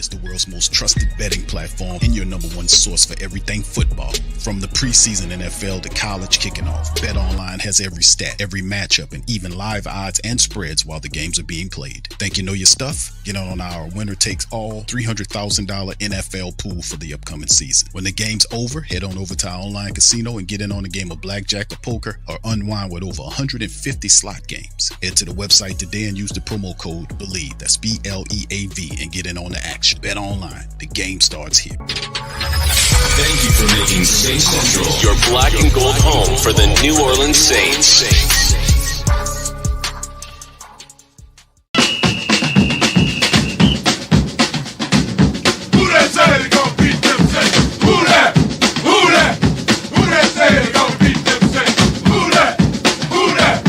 is the world's most trusted betting platform and your number one source for everything football. From the preseason NFL to college kicking off, BetOnline has every stat, every matchup, and even live odds and spreads while the games are being played. Think you know your stuff? Get on our winner-takes-all $300,000 NFL pool for the upcoming season. When the game's over, head on over to our online casino and get in on a game of blackjack or poker, or unwind with over 150 slot games. Head to the website today and use the promo code BELIEVE, that's BLEAV, and get in on the action. Bet online. The game starts here. Thank you for making Saints Central your black and gold home for the New Orleans Saints. Who that say they gonna beat them Saints? Who that? Who that? Who that say they gonna beat them Saints? Who that? Who that?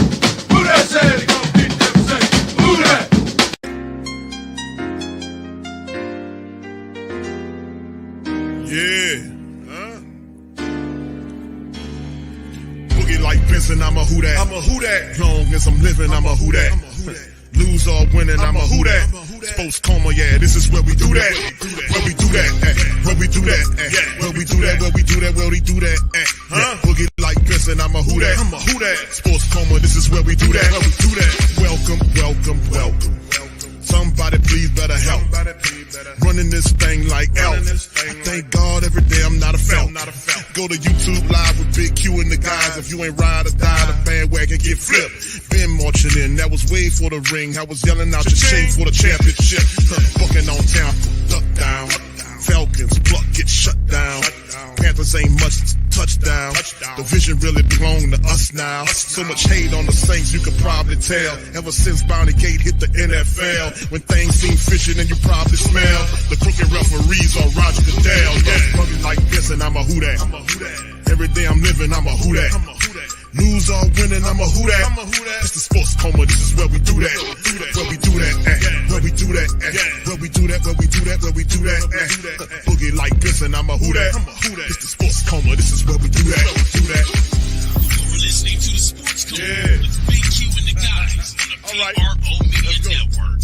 Who that say they gonna beat them Saints? Who that? Yeah. Boogie like Benson, I'm a who that. I'm a who that. Long as I'm living, I'm a who that. Lose or winning, I'm a who that. Sports coma, yeah, this is where we do that. Where we do that, where we do that, where we do that, where we do that, where we do that. Boogie like Benson, I'm a who that. I'm a who that. Sports coma, this is where we do that. Where we do that. Welcome, welcome, welcome. Somebody please better help. Running this thing like elf. I thank God every day I'm not a felt. Go to YouTube live with Big Q and the guys. If you ain't ride or die, the bandwagon get flipped. Been marching in, that was way for the ring. I was yelling out your shame for the championship. Fucking on town, duck down. Falcons, pluck, get shut down. Panthers ain't much touchdown. The vision really belong to us now. So much hate on the Saints, you could probably tell. Ever since Bounty Gate hit the NFL, when things seem fishy, then you probably smell the crooked referees on Roger Goodell. Yeah, like this, and I'm a who that. Every day I'm living, I'm a who that. Lose or winning, I'm a who that. It's the sports coma, this is where we do that. Where we do that, where we do that, where we do that, where we do that, where we do that. Boogie like this, and I'm a who that. It's the sports coma, this is where we do that. You're listening to the Sports Coma with Big Q and the guys on the PRO Media Network.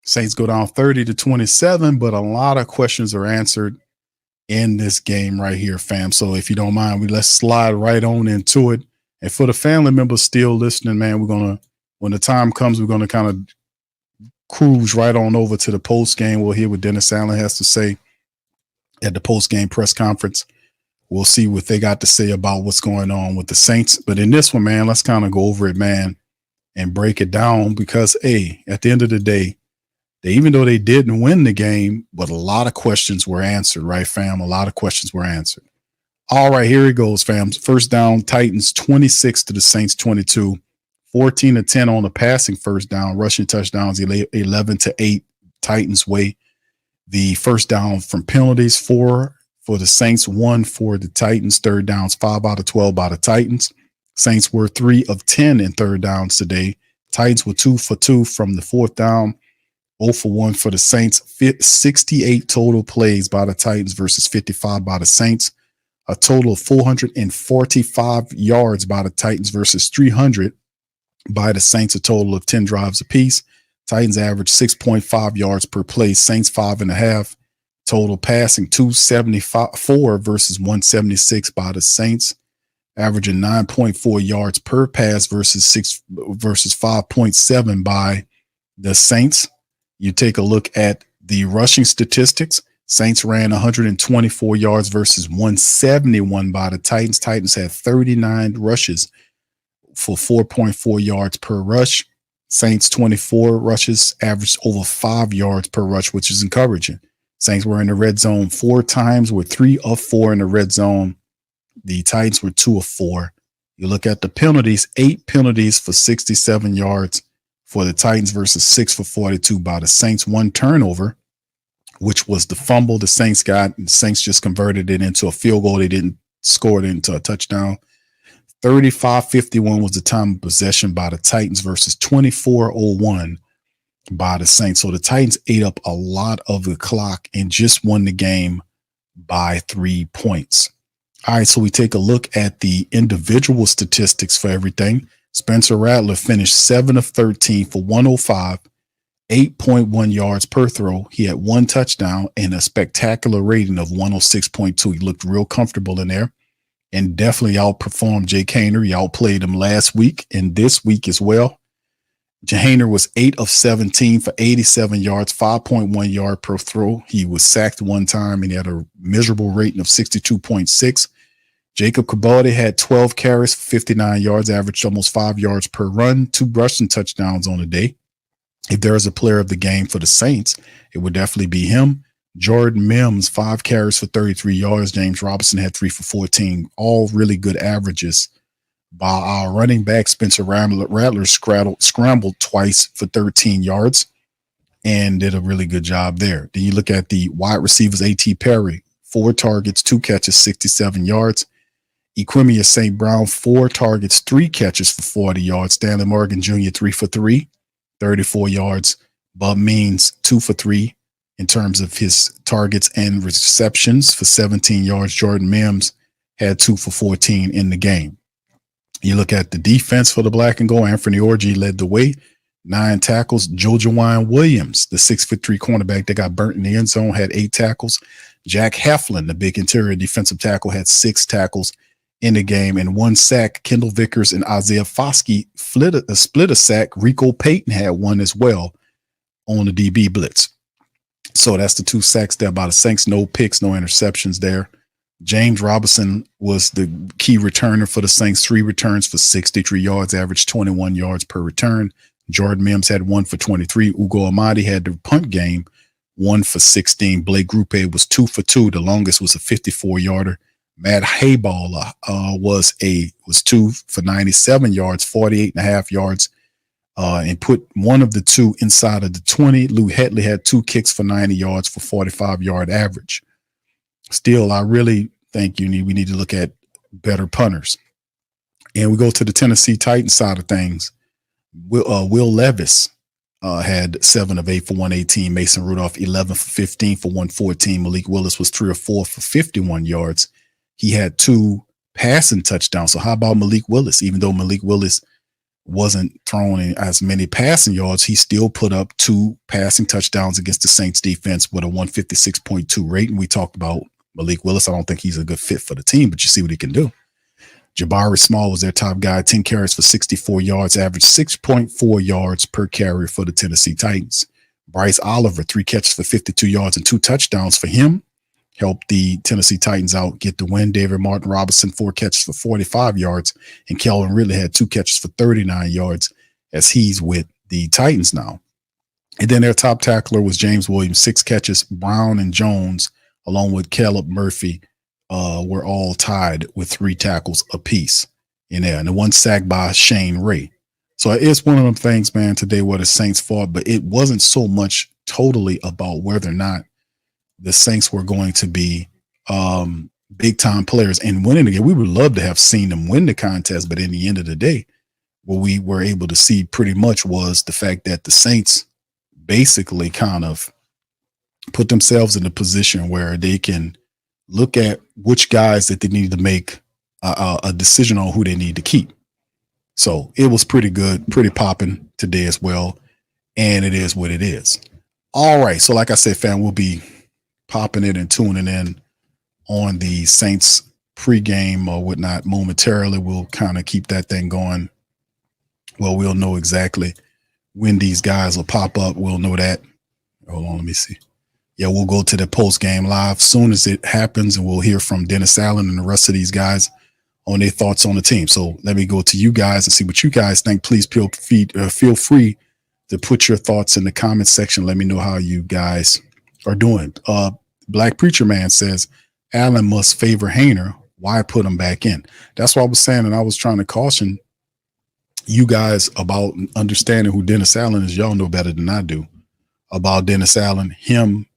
Saints go down 30-27, but a lot of questions are answered in this game right here, fam. So if you don't mind, let's slide right on into it. And for the family members still listening, man, when the time comes, we're gonna kind of cruise right on over to the post game. We'll hear what Dennis Allen has to say at the post game press conference. We'll see what they got to say about what's going on with the Saints. But in this one, man, let's kind of go over it, man, and break it down because, at the end of the day, even though they didn't win the game, but a lot of questions were answered, right, fam? A lot of questions were answered. All right, here it goes, fam. First down, Titans 26 to the Saints 22, 14-10 on the passing first down, rushing touchdowns 11-8 Titans way. The first down from penalties, 4 for the Saints, 1 for the Titans. Third downs, 5 out of 12 by the Titans. Saints were 3 of 10 in third downs today. Titans were 2 for 2 from the fourth down. 0 for 1 for the Saints. 68 total plays by the Titans versus 55 by the Saints. A total of 445 yards by the Titans versus 300 by the Saints. A total of 10 drives apiece. Titans average 6.5 yards per play. Saints 5.5. Total passing 274 versus 176 by the Saints. Averaging 9.4 yards per pass versus 5.7 by the Saints. You take a look at the rushing statistics. Saints ran 124 yards versus 171 by the Titans. Titans had 39 rushes for 4.4 yards per rush. Saints 24 rushes, averaged over 5 yards per rush, which is encouraging. Saints were in the red zone 4 times, were 3 of 4 in the red zone. The Titans were 2 of 4. You look at the penalties, 8 penalties for 67 yards for the Titans versus 6 for 42 by the Saints. 1 turnover, which was the fumble the Saints got, and the Saints just converted it into a field goal. They didn't score it into a touchdown. 35-51 was the time of possession by the Titans versus 24-01 by the Saints. So the Titans ate up a lot of the clock and just won the game by 3 points. All right, so we take a look at the individual statistics for everything. Spencer Rattler finished 7 of 13 for 105, 8.1 yards per throw. He had 1 touchdown and a spectacular rating of 106.2. He looked real comfortable in there and definitely outperformed Jake Haener. He outplayed him last week and this week as well. Haener was 8 of 17 for 87 yards, 5.1 yard per throw. He was sacked 1 time and he had a miserable rating of 62.6. Jacob Kabaudy had 12 carries for 59 yards, averaged almost 5 yards per run, 2 rushing touchdowns on the day. If there is a player of the game for the Saints, it would definitely be him. Jordan Mims, 5 carries for 33 yards. James Robinson had 3 for 14. All really good averages by our running back. Spencer Rattler scrambled twice for 13 yards and did a really good job there. Then you look at the wide receivers. A.T. Perry, 4 targets, 2 catches, 67 yards. Equimia St. Brown, 4 targets, 3 catches for 40 yards. Stanley Morgan Jr., 3 for 3, 34 yards. Bub Means, 2 for 3 in terms of his targets and receptions for 17 yards. Jordan Mims had 2 for 14 in the game. You look at the defense for the black and gold. Anthony Orji led the way, 9 tackles. Jojuwan Williams, the 6'3" cornerback that got burnt in the end zone, had 8 tackles. Jack Heflin, the big interior defensive tackle, had 6 tackles in the game and 1 sack. Kendall Vickers and Isaiah Foskey split a sack. Rico Payton had 1 as well on the DB blitz. So that's the 2 sacks there by the Saints. No picks, no interceptions there. James Robinson was the key returner for the Saints. 3 returns for 63 yards, averaged 21 yards per return. Jordan Mims had 1 for 23. Ugo Amadi had the punt game, 1 for 16. Blake Grupe was 2 for 2. The longest was a 54-yarder. Matt Hayballer was 2 for 97 yards, 48.5 yards, and put one of the 2 inside of the 20. Lou Hetley had 2 kicks for 90 yards for 45-yard average. Still, I really think we need to look at better punters. And we go to the Tennessee Titans side of things. Will Levis had 7 of 8 for 118. Mason Rudolph, 11 for 15 for 114. Malik Willis was 3 of 4 for 51 yards. He had 2 passing touchdowns. So how about Malik Willis? Even though Malik Willis wasn't throwing in as many passing yards, he still put up 2 passing touchdowns against the Saints defense with a 156.2 rating. We talked about Malik Willis. I don't think he's a good fit for the team, but you see what he can do. Jabari Small was their top guy, 10 carries for 64 yards, averaged 6.4 yards per carry for the Tennessee Titans. Bryce Oliver, 3 catches for 52 yards and 2 touchdowns for him. Helped the Tennessee Titans out, get the win. David Martin Robinson, 4 catches for 45 yards, and Kelvin Ridley had 2 catches for 39 yards as he's with the Titans now. And then their top tackler was James Williams, 6 catches. Brown and Jones, along with Caleb Murphy, were all tied with 3 tackles apiece in there, and the 1 sack by Shane Ray. So it's one of them things, man, today where the Saints fought, but it wasn't so much totally about whether or not the Saints were going to be big time players and winning again. We would love to have seen them win the contest, but in the end of the day, what we were able to see pretty much was the fact that the Saints basically kind of put themselves in a position where they can look at which guys that they need to make a decision on who they need to keep. So it was pretty good, pretty popping today as well. And it is what it is. All right. So like I said, fam, we'll be popping it and tuning in on the Saints pregame or whatnot momentarily. We'll kind of keep that thing going. Well, we'll know exactly when these guys will pop up. We'll know that. Hold on, let me see. Yeah, we'll go to the post-game live soon as it happens, and we'll hear from Dennis Allen and the rest of these guys on their thoughts on the team. So let me go to you guys and see what you guys think. Please feel free to put your thoughts in the comment section. Let me know how you guys are doing. Black Preacher Man says, Allen must favor Haener. Why put him back in? That's what I was saying, and I was trying to caution you guys about understanding who Dennis Allen is. Y'all know better than I do about Dennis Allen, him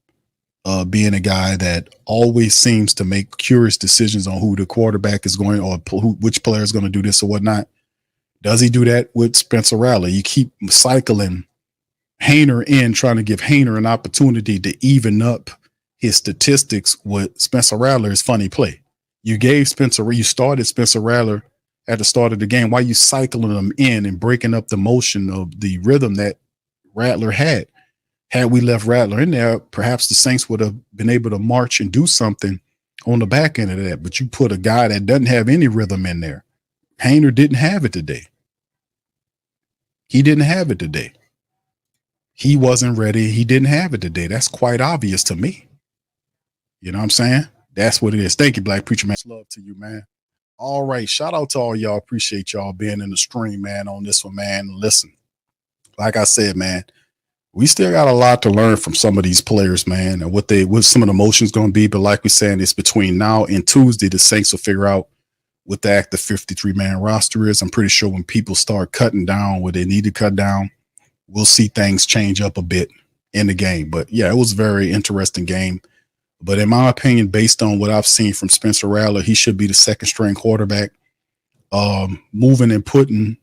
being a guy that always seems to make curious decisions on who the quarterback is going or which player is going to do this or whatnot. Does he do that with Spencer Rattler? You keep cycling Haener in, trying to give Haener an opportunity to even up his statistics with Spencer Rattler is funny play. You started Spencer Rattler at the start of the game. Why you cycling them in and breaking up the motion of the rhythm that Rattler had? Had we left Rattler in there, perhaps the Saints would have been able to march and do something on the back end of that. But you put a guy that doesn't have any rhythm in there. Haener didn't have it today. He didn't have it today. He wasn't ready. He didn't have it today. That's quite obvious to me. You know what I'm saying? That's what it is. Thank you, Black Preacher Man. Love to you, man. All right. Shout out to all y'all. Appreciate y'all being in the stream, man, on this one, man. Listen, like I said, man, we still got a lot to learn from some of these players, man, and what some of the motions going to be. But like we're saying, it's between now and Tuesday, the Saints will figure out what the active 53-man roster is. I'm pretty sure when people start cutting down what they need to cut down, we'll see things change up a bit in the game. But yeah, it was a very interesting game. But in my opinion, based on what I've seen from Spencer Rattler, he should be the second string quarterback. Moving and putting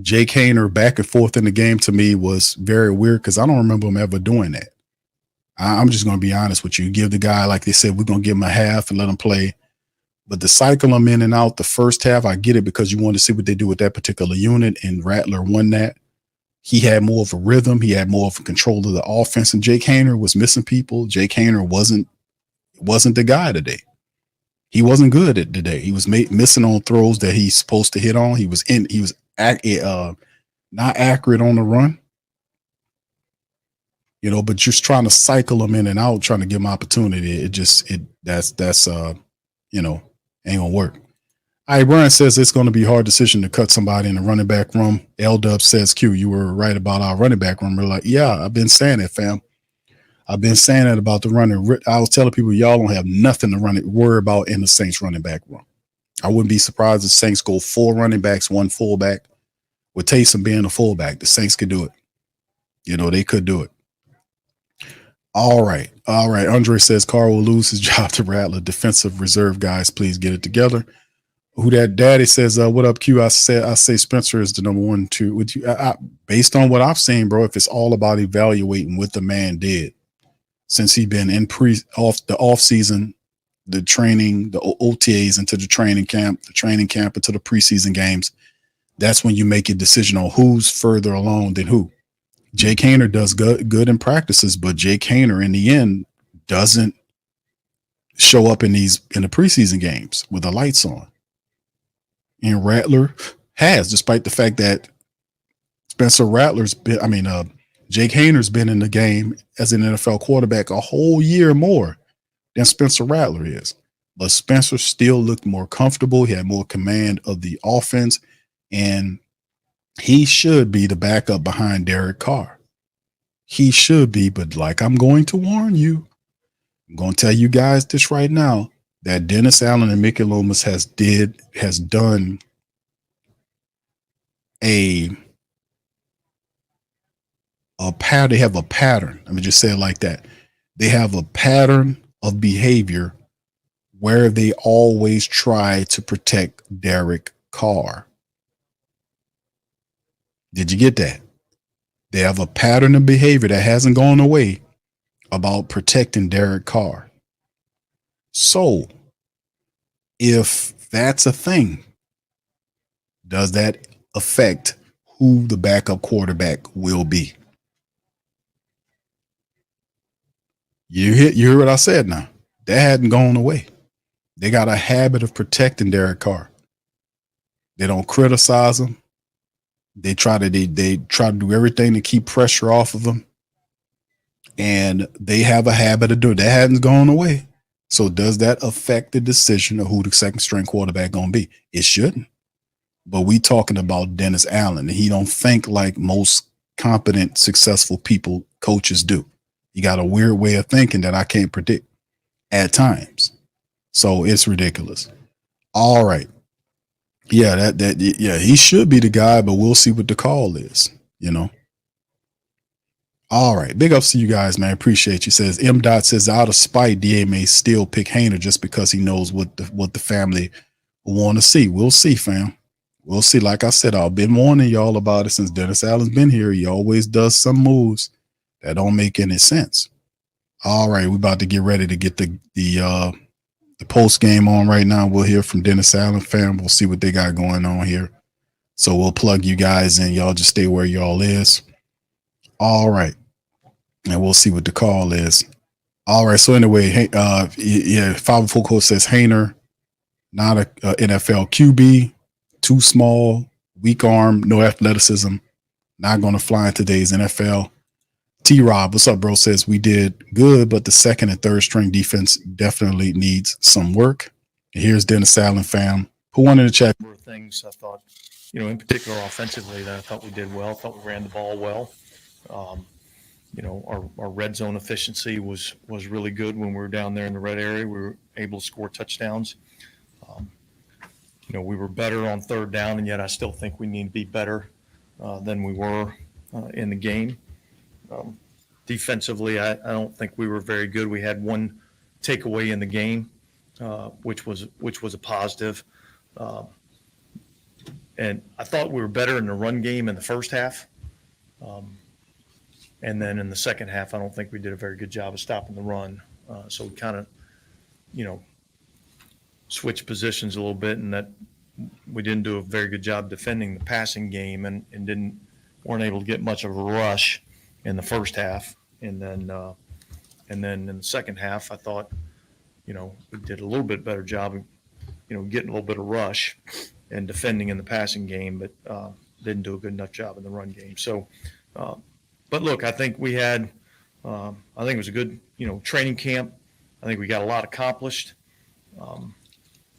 Jake Haener back and forth in the game to me was very weird because I don't remember him ever doing that. I'm just going to be honest with you. Give the guy, like they said, we're going to give him a half and let him play. But the cycle him in and out the first half, I get it because you want to see what they do with that particular unit, and Rattler won that. He had more of a rhythm. He had more of a control of the offense, and Jake Haener was missing people. Jake Haener wasn't the guy today. He wasn't good at today. He was missing on throws that he's supposed to hit on. He was not accurate on the run. You know, but just trying to cycle him in and out, trying to give him opportunity. That's you know, ain't gonna work. All right, Brian says it's going to be a hard decision to cut somebody in the running back room. L-Dub says, Q, you were right about our running back room. We're like, yeah, I've been saying it, fam. I've been saying that about the running. I was telling people, y'all don't have nothing to worry about in the Saints running back room. I wouldn't be surprised if Saints go 4 running backs, 1 fullback. With Taysom being a fullback, the Saints could do it. You know, they could do it. All right. Andre says Carr will lose his job to Rattler. Defensive reserve guys, please get it together. Who that daddy says, what up, Q? I say Spencer is the number 1, 2. With you, based on what I've seen, bro, if it's all about evaluating what the man did since he's been in the off season, the training, the OTAs into the training camp into the preseason games, that's when you make a decision on who's further along than who. Jake Haener does good in practices, but Jake Haener in the end doesn't show up in the preseason games with the lights on. And Rattler has, despite the fact that Jake Haener's been in the game as an NFL quarterback a whole year more than Spencer Rattler is. But Spencer still looked more comfortable. He had more command of the offense, and he should be the backup behind Derek Carr. He should be, but like I'm going to warn you, I'm going to tell you guys this right now, that Dennis Allen and Mickey Loomis has done a pattern. They have a pattern. Let me just say it like that. They have a pattern of behavior where they always try to protect Derek Carr. Did you get that? They have a pattern of behavior that hasn't gone away about protecting Derek Carr. So, if that's a thing, does that affect who the backup quarterback will be? You hear what I said now? That hadn't gone away. They got a habit of protecting Derek Carr. They don't criticize him. They try to do everything to keep pressure off of him. And they have a habit of doing that. Hasn't gone away. So does that affect the decision of who the second string quarterback gonna be? It shouldn't. But we talking about Dennis Allen, and he don't think like most competent, successful people, coaches do. You got a weird way of thinking that I can't predict at times. So it's ridiculous. All right. Yeah, he should be the guy, but we'll see what the call is, you know. All right. Big ups to you guys, man. Appreciate you. Says M. Dot says out of spite, DA may still pick Haener just because he knows what the family want to see. We'll see, fam. We'll see. Like I said, I've been warning y'all about it since Dennis Allen's been here. He always does some moves that don't make any sense. All right, we're about to get ready to get the the post game on right now. We'll hear from Dennis Allen fam. We'll see what they got going on here. So we'll plug you guys in. Y'all just stay where y'all is. All right. And we'll see what the call is. All right. So anyway, hey, 504 Coach says Hainer, not a NFL QB, too small, weak arm, no athleticism, not going to fly in today's NFL. T-Rob, what's up, bro? Says we did good, but the second and third string defense definitely needs some work. And here's Dennis Allen fam, who won in the chat. There were things I thought, in particular offensively, that I thought we did well. I thought we ran the ball well. Our red zone efficiency was really good when we were down there in the red area. We were able to score touchdowns. We were better on third down, and yet I still think we need to be better than we were in the game. Defensively, I don't think we were very good. We had one takeaway in the game, which was a positive. And I thought we were better in the run game in the first half. And then in the second half, I don't think we did a very good job of stopping the run. So we kind of, switched positions a little bit, and that we didn't do a very good job defending the passing game, and weren't able to get much of a rush in the first half. And then in the second half, I thought, we did a little bit better job of, getting a little bit of rush and defending in the passing game, but didn't do a good enough job in the run game. So, but look, I think we had, I think it was a good, training camp. I think we got a lot accomplished.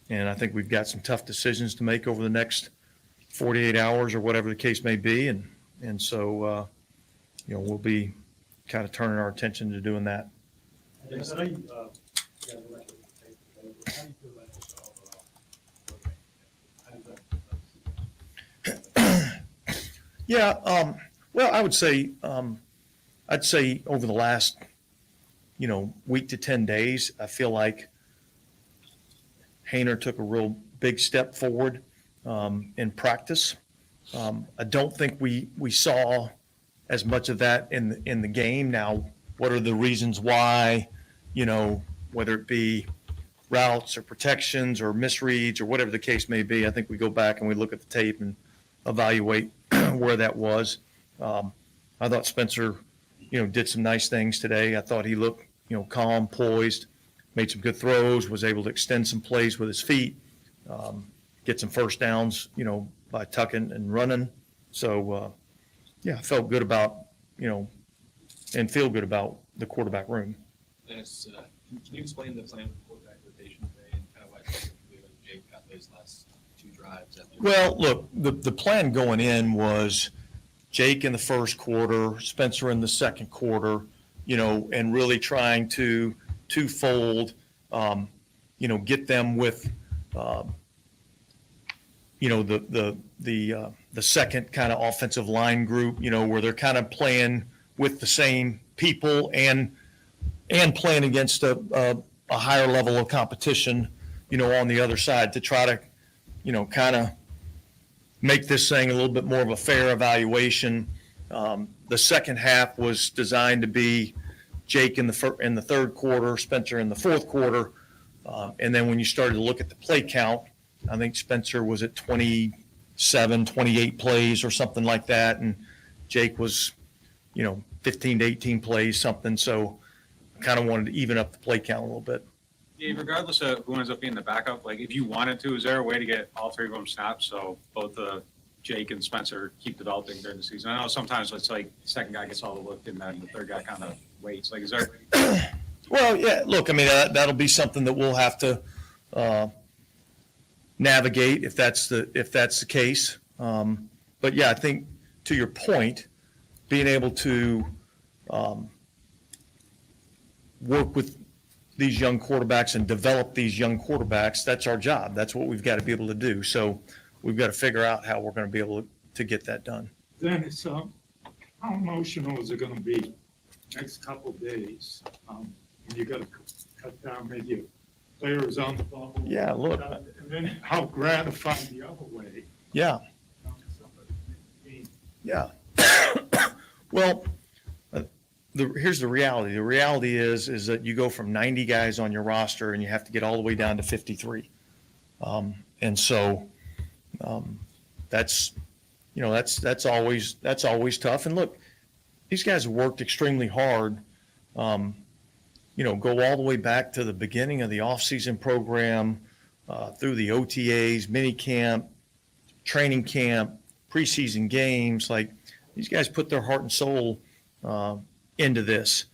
And I think we've got some tough decisions to make over the next 48 hours or whatever the case may be. And so, we'll be kind of turning our attention to doing that. Yeah. Well, I would say, I'd say over the last, week to 10 days, I feel like Hainer took a real big step forward in practice. I don't think we saw as much of that in the game. Now, what are the reasons why, whether it be routes or protections or misreads or whatever the case may be, I think we go back and we look at the tape and evaluate where that was. I thought Spencer, did some nice things today. I thought he looked, calm, poised, made some good throws, was able to extend some plays with his feet, get some first downs, by tucking and running. So, I felt good about, and feel good about the quarterback room. Dennis, can you explain the plan for quarterback rotation today and kind of why Jake got those last two drives? Well, look, the plan going in was Jake in the first quarter, Spencer in the second quarter, and really trying to twofold, get them with, the second kind of offensive line group, where they're kind of playing with the same people and playing against a higher level of competition, on the other side to try to, kind of make this thing a little bit more of a fair evaluation. The second half was designed to be Jake in the third quarter, Spencer in the fourth quarter. And then when you started to look at the play count, I think Spencer was at 27, 28 plays or something like that. And Jake was, 15 to 18 plays, something. So I kind of wanted to even up the play count a little bit. Yeah, regardless of who ends up being the backup, like if you wanted to, is there a way to get all three of them snaps so both Jake and Spencer keep developing during the season? I know sometimes it's like the second guy gets all the look and then the third guy kind of waits. Like, is there? Well, yeah, look, I mean, that'll be something that we'll have to navigate if that's the case. But yeah, I think to your point, being able to work with these young quarterbacks and develop these young quarterbacks, that's our job. That's what we've got to be able to do. So we've got to figure out how we're going to be able to get that done. Dennis, how emotional is it going to be next couple of days? You got to cut down maybe players on the ball. Yeah, look. And then how gratifying the other way. Yeah. Yeah. Well, here's the reality. The reality is that you go from 90 guys on your roster and you have to get all the way down to 53. And so that's always tough. And look, these guys have worked extremely hard. Go all the way back to the beginning of the off-season program, through the OTAs, mini camp, training camp, preseason games. Like, these guys put their heart and soul into this.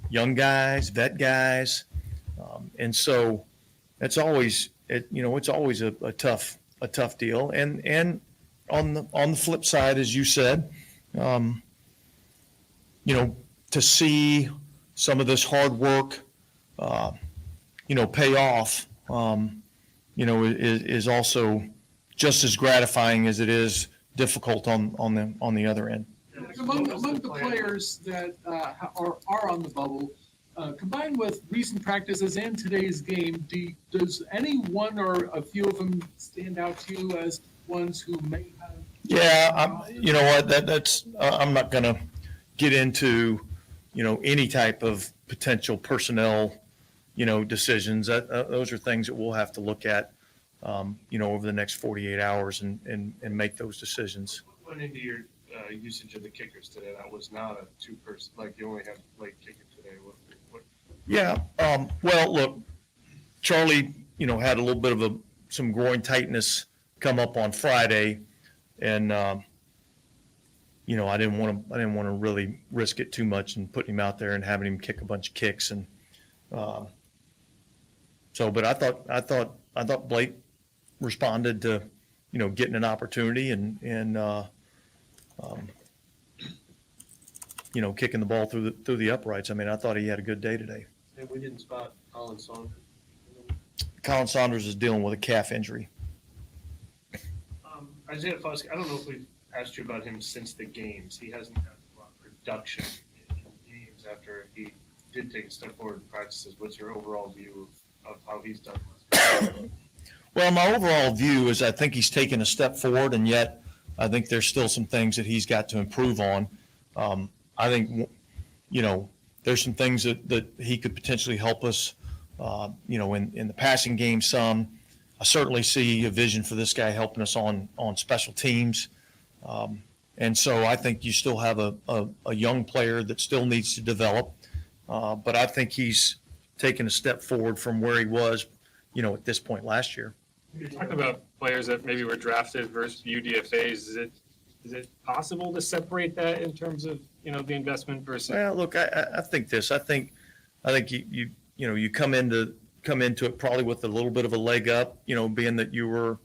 Young guys, vet guys, and so it's always a tough deal. And on the flip side, as you said, to see some of this hard work, pay off, is also just as gratifying as it is difficult on the other end. Among the players that are on the bubble, combined with recent practices and today's game, does any one or a few of them stand out to you as ones who may have? Yeah, you know what? That's I'm not going to get into any type of potential personnel decisions. Those are things that we'll have to look at over the next 48 hours and make those decisions. What went into your usage of the kickers today? That was not a two-person, like you only had late kicker today. What? Yeah. Well, look, Charlie, had a little bit of some groin tightness come up on Friday, and I didn't want to really risk it too much and putting him out there and having him kick a bunch of kicks, and but I thought Blake responded to getting an opportunity and kicking the ball through the uprights. I mean, I thought he had a good day today. And we didn't spot Colin Saunders. Colin Saunders is dealing with a calf injury. Isaiah Foskey, I don't know if we've asked you about him since the games. He hasn't had a lot of production in games after he did take a step forward in practices. What's your overall view of how he's done? Well, my overall view is I think he's taken a step forward, and yet I think there's still some things that he's got to improve on. I think, there's some things that he could potentially help us, in the passing game some. I certainly see a vision for this guy helping us on special teams. And so I think you still have a young player that still needs to develop. But I think he's taken a step forward from where he was, at this point last year. You're talking about players that maybe were drafted versus UDFAs. Is it possible to separate that in terms of, the investment versus? Well, look, I think this. I think you come into it probably with a little bit of a leg up, being that you were,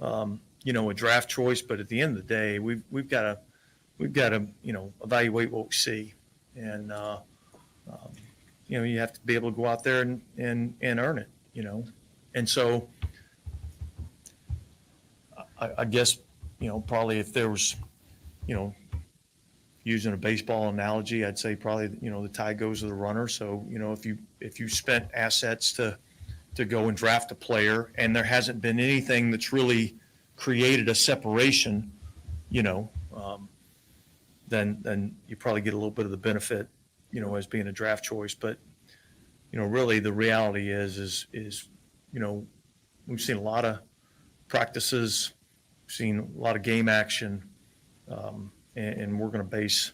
a draft choice. But at the end of the day, we've got to evaluate what we see, and you have to be able to go out there and earn it, and so I guess probably if there was, using a baseball analogy, I'd say probably the tie goes to the runner. So if you spent assets to go and draft a player, and there hasn't been anything that's really created a separation, then you probably get a little bit of the benefit, as being a draft choice. But really the reality is we've seen a lot of practices, seen a lot of game action, and we're going to base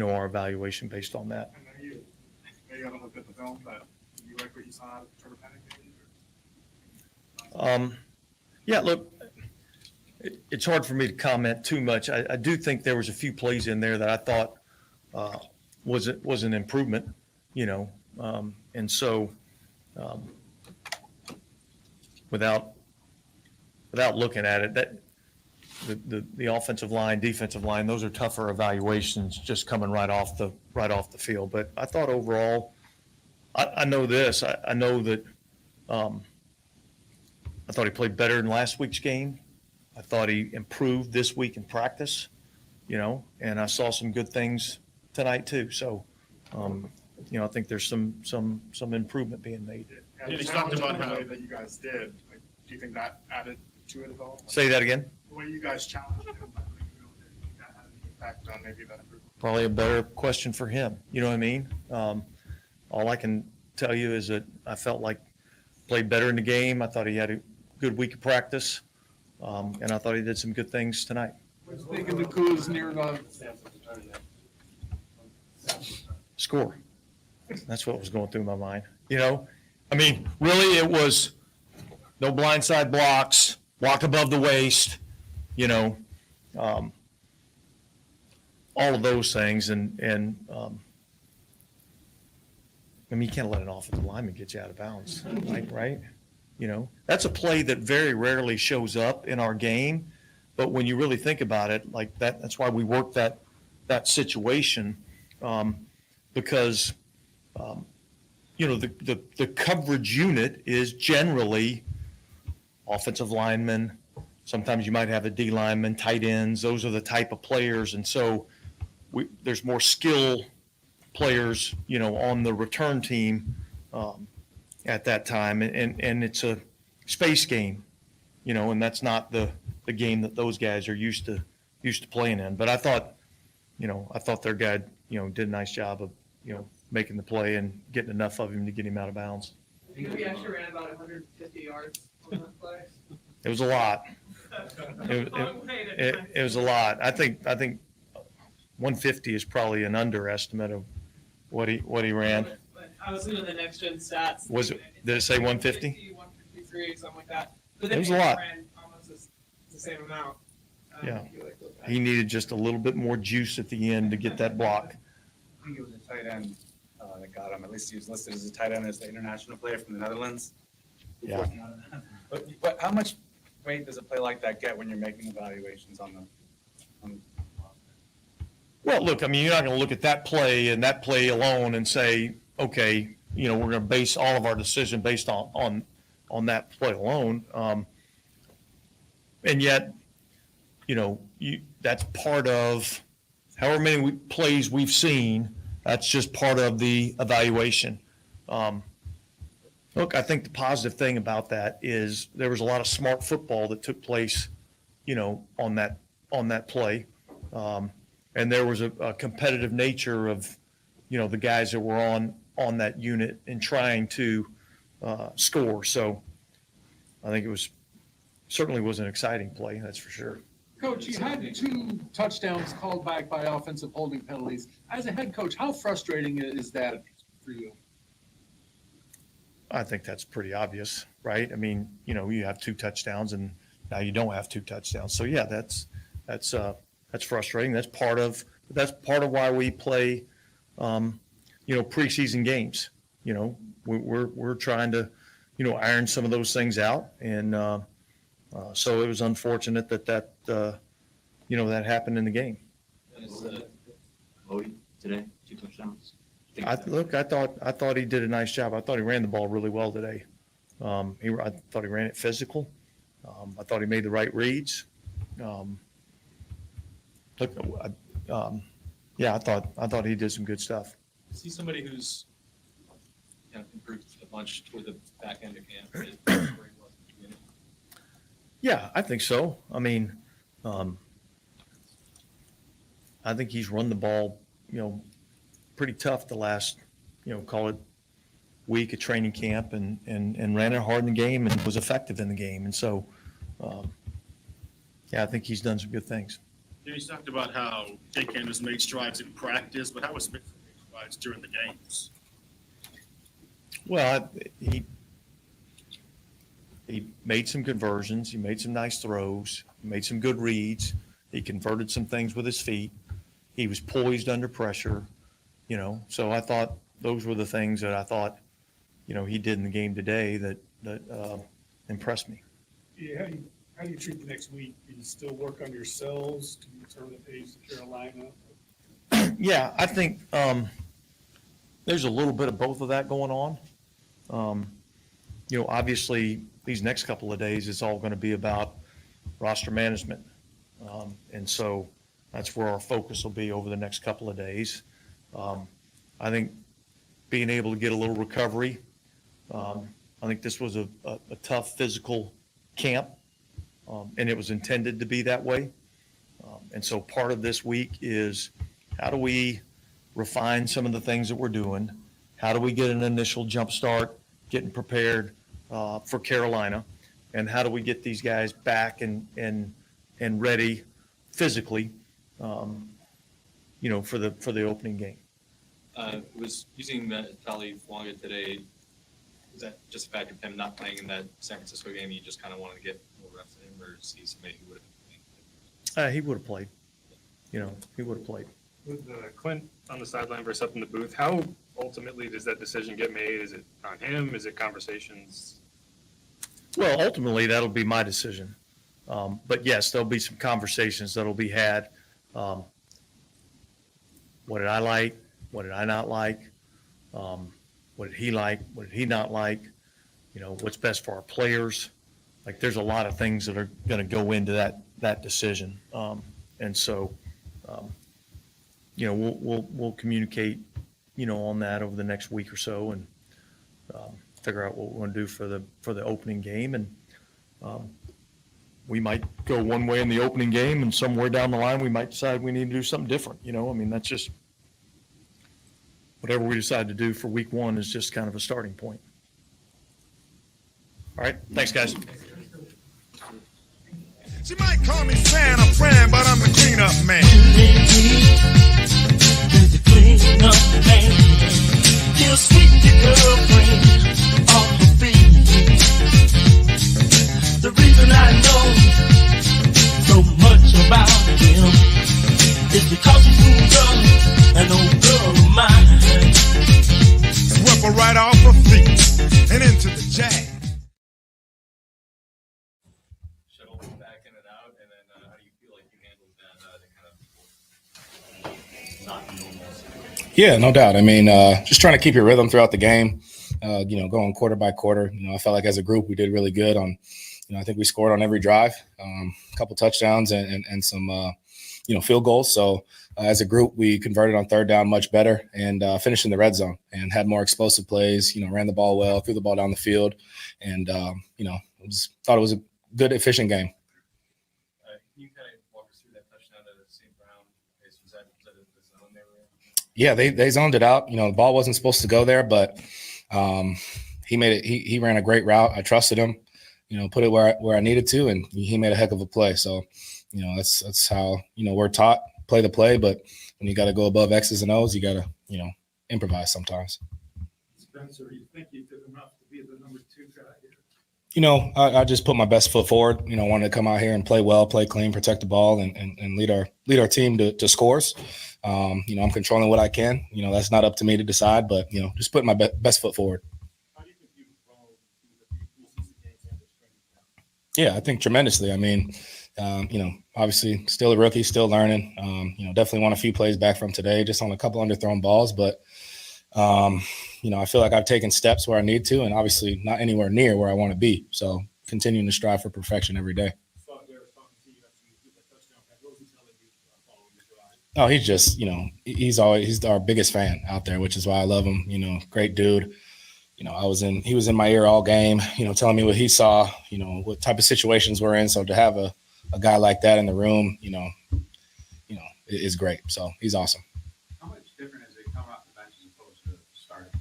our evaluation based on that. And then you got to look at the film, but you like what you saw at Trevor Penning? Yeah, look, it's hard for me to comment too much. I do think there was a few plays in there that I thought was an improvement, and so without looking at it, that the offensive line, defensive line, those are tougher evaluations just coming right off the field. But I thought overall, I know this. I know that I thought he played better in last week's game. I thought he improved this week in practice, and I saw some good things tonight too. So, I think there's some improvement being made. And you talked about the way that you guys did. Like, do you think that added to it at all? Say that again. The way you guys challenged him, that had any impact on maybe that improvement? Probably a better question for him. You know what I mean? All I can tell you is that I felt like played better in the game. I thought he had a good week of practice, and I thought he did some good things tonight. What's making the Coos near Score. That's what was going through my mind. You know, I mean, really, it was no blindside blocks, block above the waist, you know, all of those things. And I mean, you can't let an offensive lineman get you out of bounds, right? You know, that's a play that very rarely shows up in our game. But when you really think about it, like that's why we work that situation, because, you know, the coverage unit is generally offensive linemen. Sometimes you might have a D lineman, tight ends. Those are the type of players. And so there's more skill players, you know, on the return team at that time. And it's a space game, you know, and that's not the game that those guys are used to playing in. But I thought their guy, you know, did a nice job of, you know, making the play and getting enough of him to get him out of bounds. You actually ran about 150 yards on that play. It was a lot. It was a lot. I think 150 is probably an underestimate of what he ran. I was looking at the next gen stats. Did it say 150? 153, something like that. But It was a lot. Ran almost the same amount. Yeah. He needed just a little bit more juice at the end to get that block. I think it was a tight end that got him. At least he was listed as a tight end as the international player from the Netherlands. Yeah. But how much weight does a play like that get when you're making evaluations on the Well, look, I mean, you're not going to look at that play and that play alone and say, okay, you know, we're going to base all of our decision based on that play alone. And yet, you know, that's part of however many plays we've seen. That's just part of the evaluation. Look, I think the positive thing about that is there was a lot of smart football that took place, you know, on that play. And there was a competitive nature of, you know, the guys that were on that unit and trying to score. So I think certainly was an exciting play, that's for sure. Coach, you had 2 touchdowns called back by offensive holding penalties. As a head coach, how frustrating is that for you? I think that's pretty obvious, right? I mean, you know, you have 2 touchdowns and now you don't have 2 touchdowns. So yeah, that's frustrating. That's part of why we play, you know, preseason games. You know, we're trying to, you know, iron some of those things out, and so it was unfortunate that you know, that happened in the game. Today, 2 touchdowns. I thought he did a nice job. I thought he ran the ball really well today. I thought he ran it physical. I thought he made the right reads. Yeah, I thought he did some good stuff. Is he somebody who's kind of improved a bunch toward the back end of camp? Yeah, I think so. I mean, I think he's run the ball, you know, pretty tough the last, you know, call it week of training camp, and ran it hard in the game and was effective in the game. And so, yeah, I think he's done some good things. You talked about how Jake Anderson made strides in practice, but how was Smith made strides during the games? Well, he made some conversions. He made some nice throws. He made some good reads. He converted some things with his feet. He was poised under pressure, you know. So I thought those were the things that I thought, you know, he did in the game today that impressed me. Yeah, how do you treat the next week? Do you still work on yourselves to return the page to Carolina? Yeah, I think there's a little bit of both of that going on. You know, obviously, these next couple of days, it's all going to be about roster management. And so that's where our focus will be over the next couple of days. I think being able to get a little recovery. I think this was a tough physical camp, and it was intended to be that way. And so part of this week is how do we refine some of the things that we're doing? How do we get an initial jump start, getting prepared for Carolina? And how do we get these guys back and ready physically, for the opening game? Was using Valley Wonga today. Is that just a fact of him not playing in that San Francisco game? You just kind of wanted to get more reps in him, or is he somebody who would have played? He would have played. He would have played. With Clint on the sideline versus up in the booth, how ultimately does that decision get made? Is it on him? Is it conversations? Well, ultimately, that'll be my decision. But yes, there'll be some conversations that'll be had. What did I like? What did I not like? What did he like? What did he not like? What's best for our players? Like, there's a lot of things that are going to go into that decision. And so, we'll communicate, on that over the next week or so, and figure out what we're going to do for the opening game. And we might go one way in the opening game, and somewhere down the line we might decide we need to do something different. That's just whatever we decide to do for week one is just kind of a starting point. All right, thanks, guys. She might call me Santa friend, but I'm the cleanup man. He'll sweep your girlfriend off her feet. The reason I know so much about him is because he moved up an old girl of mine. Swept her right off her feet and into the jag. Shuttle back in and out, and then how do you feel like you handled that kind of not normal? Yeah, no doubt. I mean, just trying to keep your rhythm throughout the game, going quarter by quarter. I felt like as a group we did really good on, I think we scored on every drive, a couple touchdowns and some, field goals. So as a group, we converted on third down much better and finished in the red zone and had more explosive plays, ran the ball well, threw the ball down the field. And, thought it was a good, efficient game. Can you kind of walk us through that touchdown to St. Brown? Was that the zone they were in? Yeah, they zoned it out. The ball wasn't supposed to go there, but he made it. He ran a great route. I trusted him, put it where I needed to, and he made a heck of a play. So, that's how, we're taught, play the play, but when you got to go above X's and O's, you got to, improvise sometimes. Spencer, you think you did enough to be the number 2 guy here? I just put my best foot forward, wanted to come out here and play well, play clean, protect the ball, and lead our team to scores. I'm controlling what I can. That's not up to me to decide, but, just putting my best foot forward. How do you think you've grown through the preseason games and this training camp? Yeah, I think tremendously. I mean, obviously still a rookie, still learning. Definitely want a few plays back from today, just on a couple underthrown balls, but I feel like I've taken steps where I need to, and obviously not anywhere near where I want to be. So continuing to strive for perfection every day. Oh, he's just, he's our biggest fan out there, which is why I love him. Great dude. He was in my ear all game, telling me what he saw, what type of situations we're in. So to have a guy like that in the room, is great. So he's awesome. How much different is it coming off the bench as opposed to starting?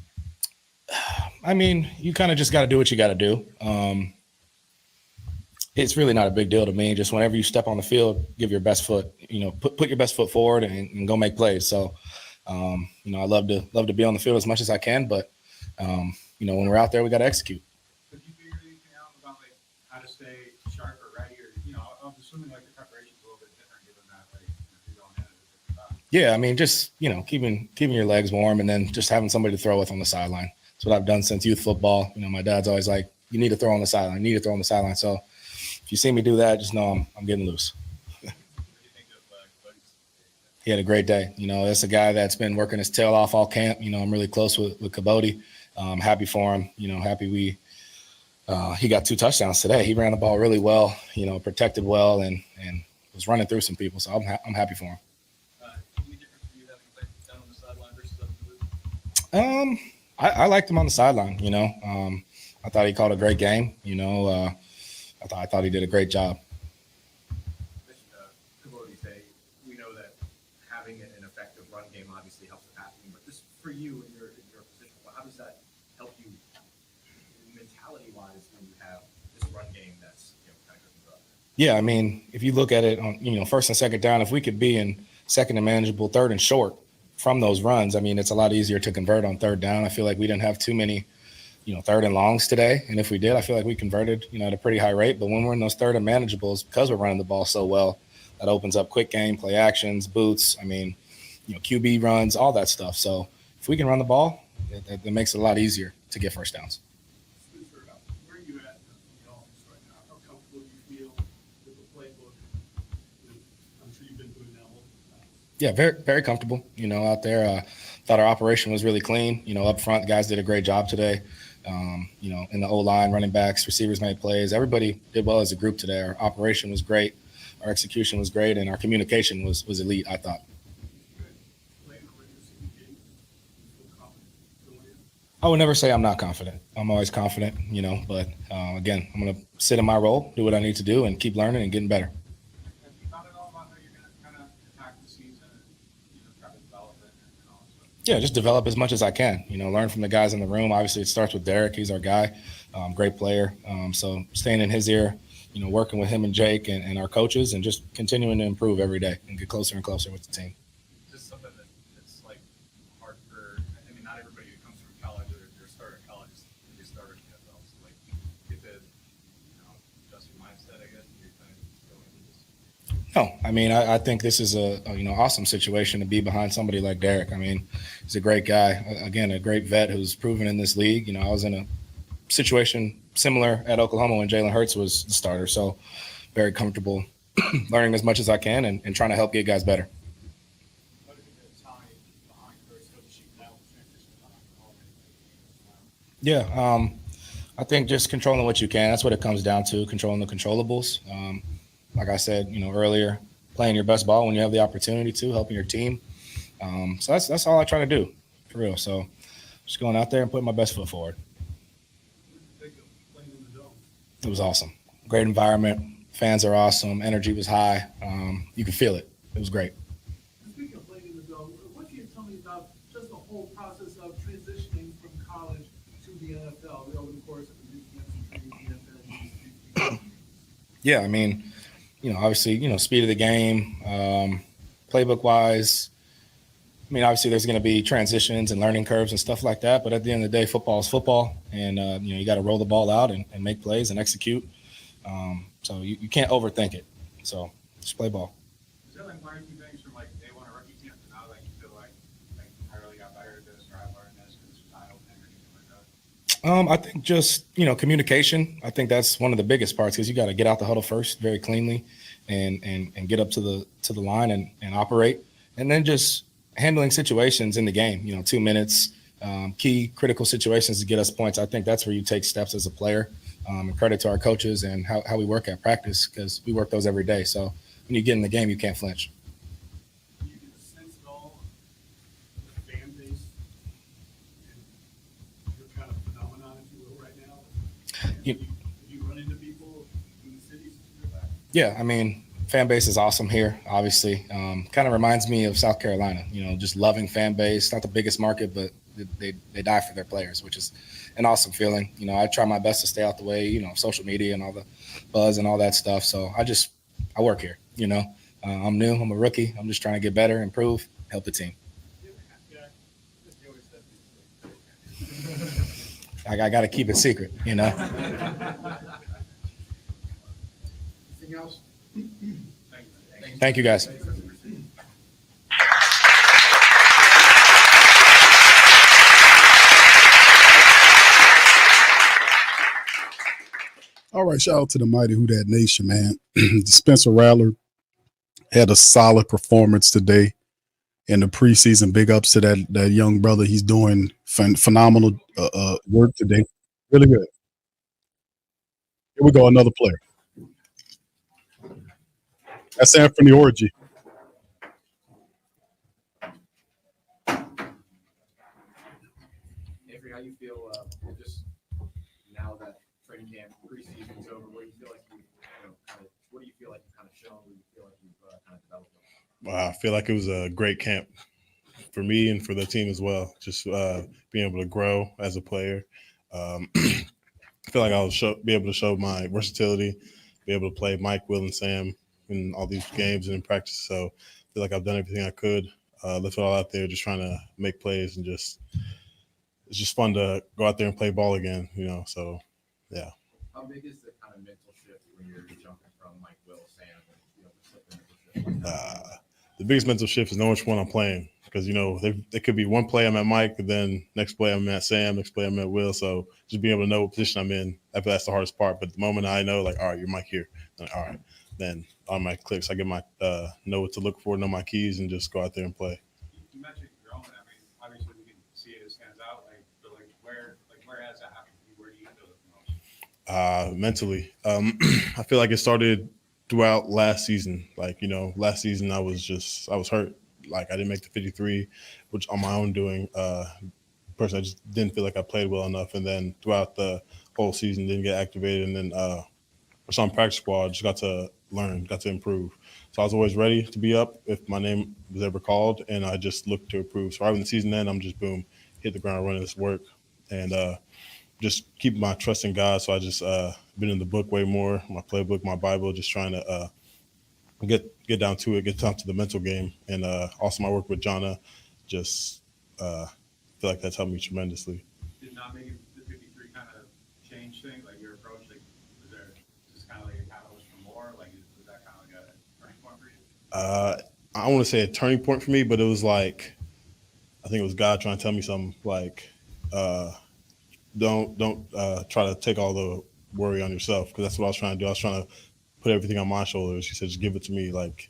I mean, you kind of just got to do what you got to do. It's really not a big deal to me. Just whenever you step on the field, give your best foot, put your best foot forward and go make plays. So, I love to be on the field as much as I can, but, when we're out there, we got to execute. Have you figured anything out about how to stay sharp or ready, or, I'm assuming the preparation's a little bit different given that, if you're going in at a different time. Yeah. I mean, just, keeping your legs warm and then just having somebody to throw with on the sideline. That's what I've done since youth football. My dad's always like, you need to throw on the sideline, So if you see me do that, just know I'm getting loose. He had a great day. That's a guy that's been working his tail off all camp. I'm really close with Cabote. I'm happy for him. Happy he got 2 touchdowns today. He ran the ball really well, protected well and was running through some people. So I'm happy for him. Any difference for you having played down on the sideline versus up in the booth? I liked him on the sideline. I thought he called a great game. I thought he did a great job. Cabote say know that having an effective run game obviously helps the passing, but just for you in your position, how does that help you mentality-wise when you have this run game that's kind of good up? Yeah, I mean, if you look at it on first and second down, if we could be in second and manageable, third and short from those runs, I mean, it's a lot easier to convert on third down. I feel like we didn't have too many third and longs today. And if we did, I feel like we converted, at a pretty high rate. But when we're in those third and manageables, because we're running the ball so well, that opens up quick game, play actions, boots. I mean, QB runs, all that stuff. So if we can run the ball, that makes it a lot easier to get first downs. Where are you at in the office right now? How comfortable do you feel with the playbook? I'm sure you've been doing that all the time. Yeah, very, very comfortable, out there. Thought our operation was really clean. Up front, the guys did a great job today. In the O-line, running backs, receivers made plays. Everybody did well as a group today. Our operation was great. Our execution was great, and our communication was elite, I thought. I would never say I'm not confident. I'm always confident, but again, I'm going to sit in my role, do what I need to do, and keep learning and getting better. Have you thought at all about how you're going to kind of attack the season and try to develop it and all that stuff? Yeah, just develop as much as I can, learn from the guys in the room. Obviously, it starts with Derek. He's our guy, great player. So staying in his ear, working with him and Jake and our coaches and just continuing to improve every day and get closer and closer with the team. Just something that's like hard for, I mean, not everybody who comes from college or they're starting college is starting NFL. So like get to, adjust your mindset, I guess, and you're kind of going into this. No, I mean, I think this is a awesome situation to be behind somebody like Derek. I mean, he's a great guy. Again, a great vet who's proven in this league. I was in a situation similar at Oklahoma when Jalen Hurts was the starter. So very comfortable learning as much as I can and trying to help get guys better. Yeah, I think just controlling what you can. That's what it comes down to, controlling the controllables. Like I said, earlier, playing your best ball when you have the opportunity to, helping your team. So that's all I try to do, for real. So just going out there and putting my best foot forward. It was awesome. Great environment. Fans are awesome. Energy was high. You could feel it. It was great. Speaking of playing in the dome, what can you tell me about just the whole process of transitioning from college to the NFL over the course of the NFL? Yeah, I mean, obviously, speed of the game, playbook wise. I mean, obviously, there's going to be transitions and learning curves and stuff like that. But at the end of the day, football is football. And, you got to roll the ball out and make plays and execute. So you can't overthink it. So just play ball. Is there like learning things from like day one rookie camp to now that you feel like I really got better at this or I've learned this because this was eye-opening or anything like that? I think just, communication. I think that's one of the biggest parts because you got to get out the huddle first very cleanly and get up to the line and operate. And then just handling situations in the game, 2 minutes, key critical situations to get us points. I think that's where you take steps as a player. And credit to our coaches and how we work at practice because we work those every day. So when you get in the game, you can't flinch. Do you get a sense at all of the fan base and your kind of phenomenon, if you will, right now? You run into people in the cities that you're back? Yeah, I mean, fan base is awesome here, obviously. Kind of reminds me of South Carolina, just loving fan base. Not the biggest market, but they die for their players, which is an awesome feeling. I try my best to stay out the way, social media and all the buzz and all that stuff. So I work here, I'm new, I'm a rookie. I'm just trying to get better, improve, help the team. I got to keep it secret, Anything else? Thank you, guys. All right, shout out to the mighty Who Dat Nation, man. Spencer Rattler had a solid performance today in the preseason. Big ups to that young brother. He's doing phenomenal work today. Really good. Here we go, another player. That's Anthony Orji. Avery, how you feel just now that training camp preseason is over? What do you feel like what do you feel like you've kind of shown? What do you feel like you've kind of developed? I feel like it was a great camp for me and for the team as well. Just being able to grow as a player. I feel like I'll be able to show my versatility, be able to play Mike, Will, and Sam in all these games and in practice. So I feel like I've done everything I could. Left it all out there, just trying to make plays and just it's just fun to go out there and play ball again, you know. So yeah. How big is the kind of mental shift when you're jumping from like Will, Sam, and flip the mental shift like that? The biggest mental shift is knowing which one I'm playing because they could be one play I'm at Mike, and then next play I'm at Sam, next play I'm at Will. So just being able to know what position I'm in, I feel that's the hardest part. But the moment I know, like, all right, you're Mike here, like, all right, then on my clicks, I get my know what to look for, know my keys, and just go out there and play. You mentioned growing. I mean, obviously we can see it as stands out. But where has that happened to you? Where do you feel it the most? Mentally, I feel like it started throughout last season. Like, last season I was hurt. Like I didn't make the 53, which on my own doing. Personally, I just didn't feel like I played well enough. And then throughout the whole season, didn't get activated. And then I was on practice squad, just got to learn, got to improve. So I was always ready to be up if my name was ever called, and I just looked to improve. So right when the season ended, I'm just boom, hit the ground running this work. And just keep my trust in God. So I just been in the book way more, my playbook, my Bible, just trying to get down to it, get down to the mental game. And also my work with Jonna, just feel like that's helped me tremendously. Did not making the 53 kind of change things, like your approach? Like, was there just kind of like a catalyst for more? Like, was that kind of like a turning point for you? I don't want to say a turning point for me, but it was like, I think it was God trying to tell me something like, don't try to take all the worry on yourself, because that's what I was trying to do. I was trying to put everything on my shoulders. He said, just give it to me. Like,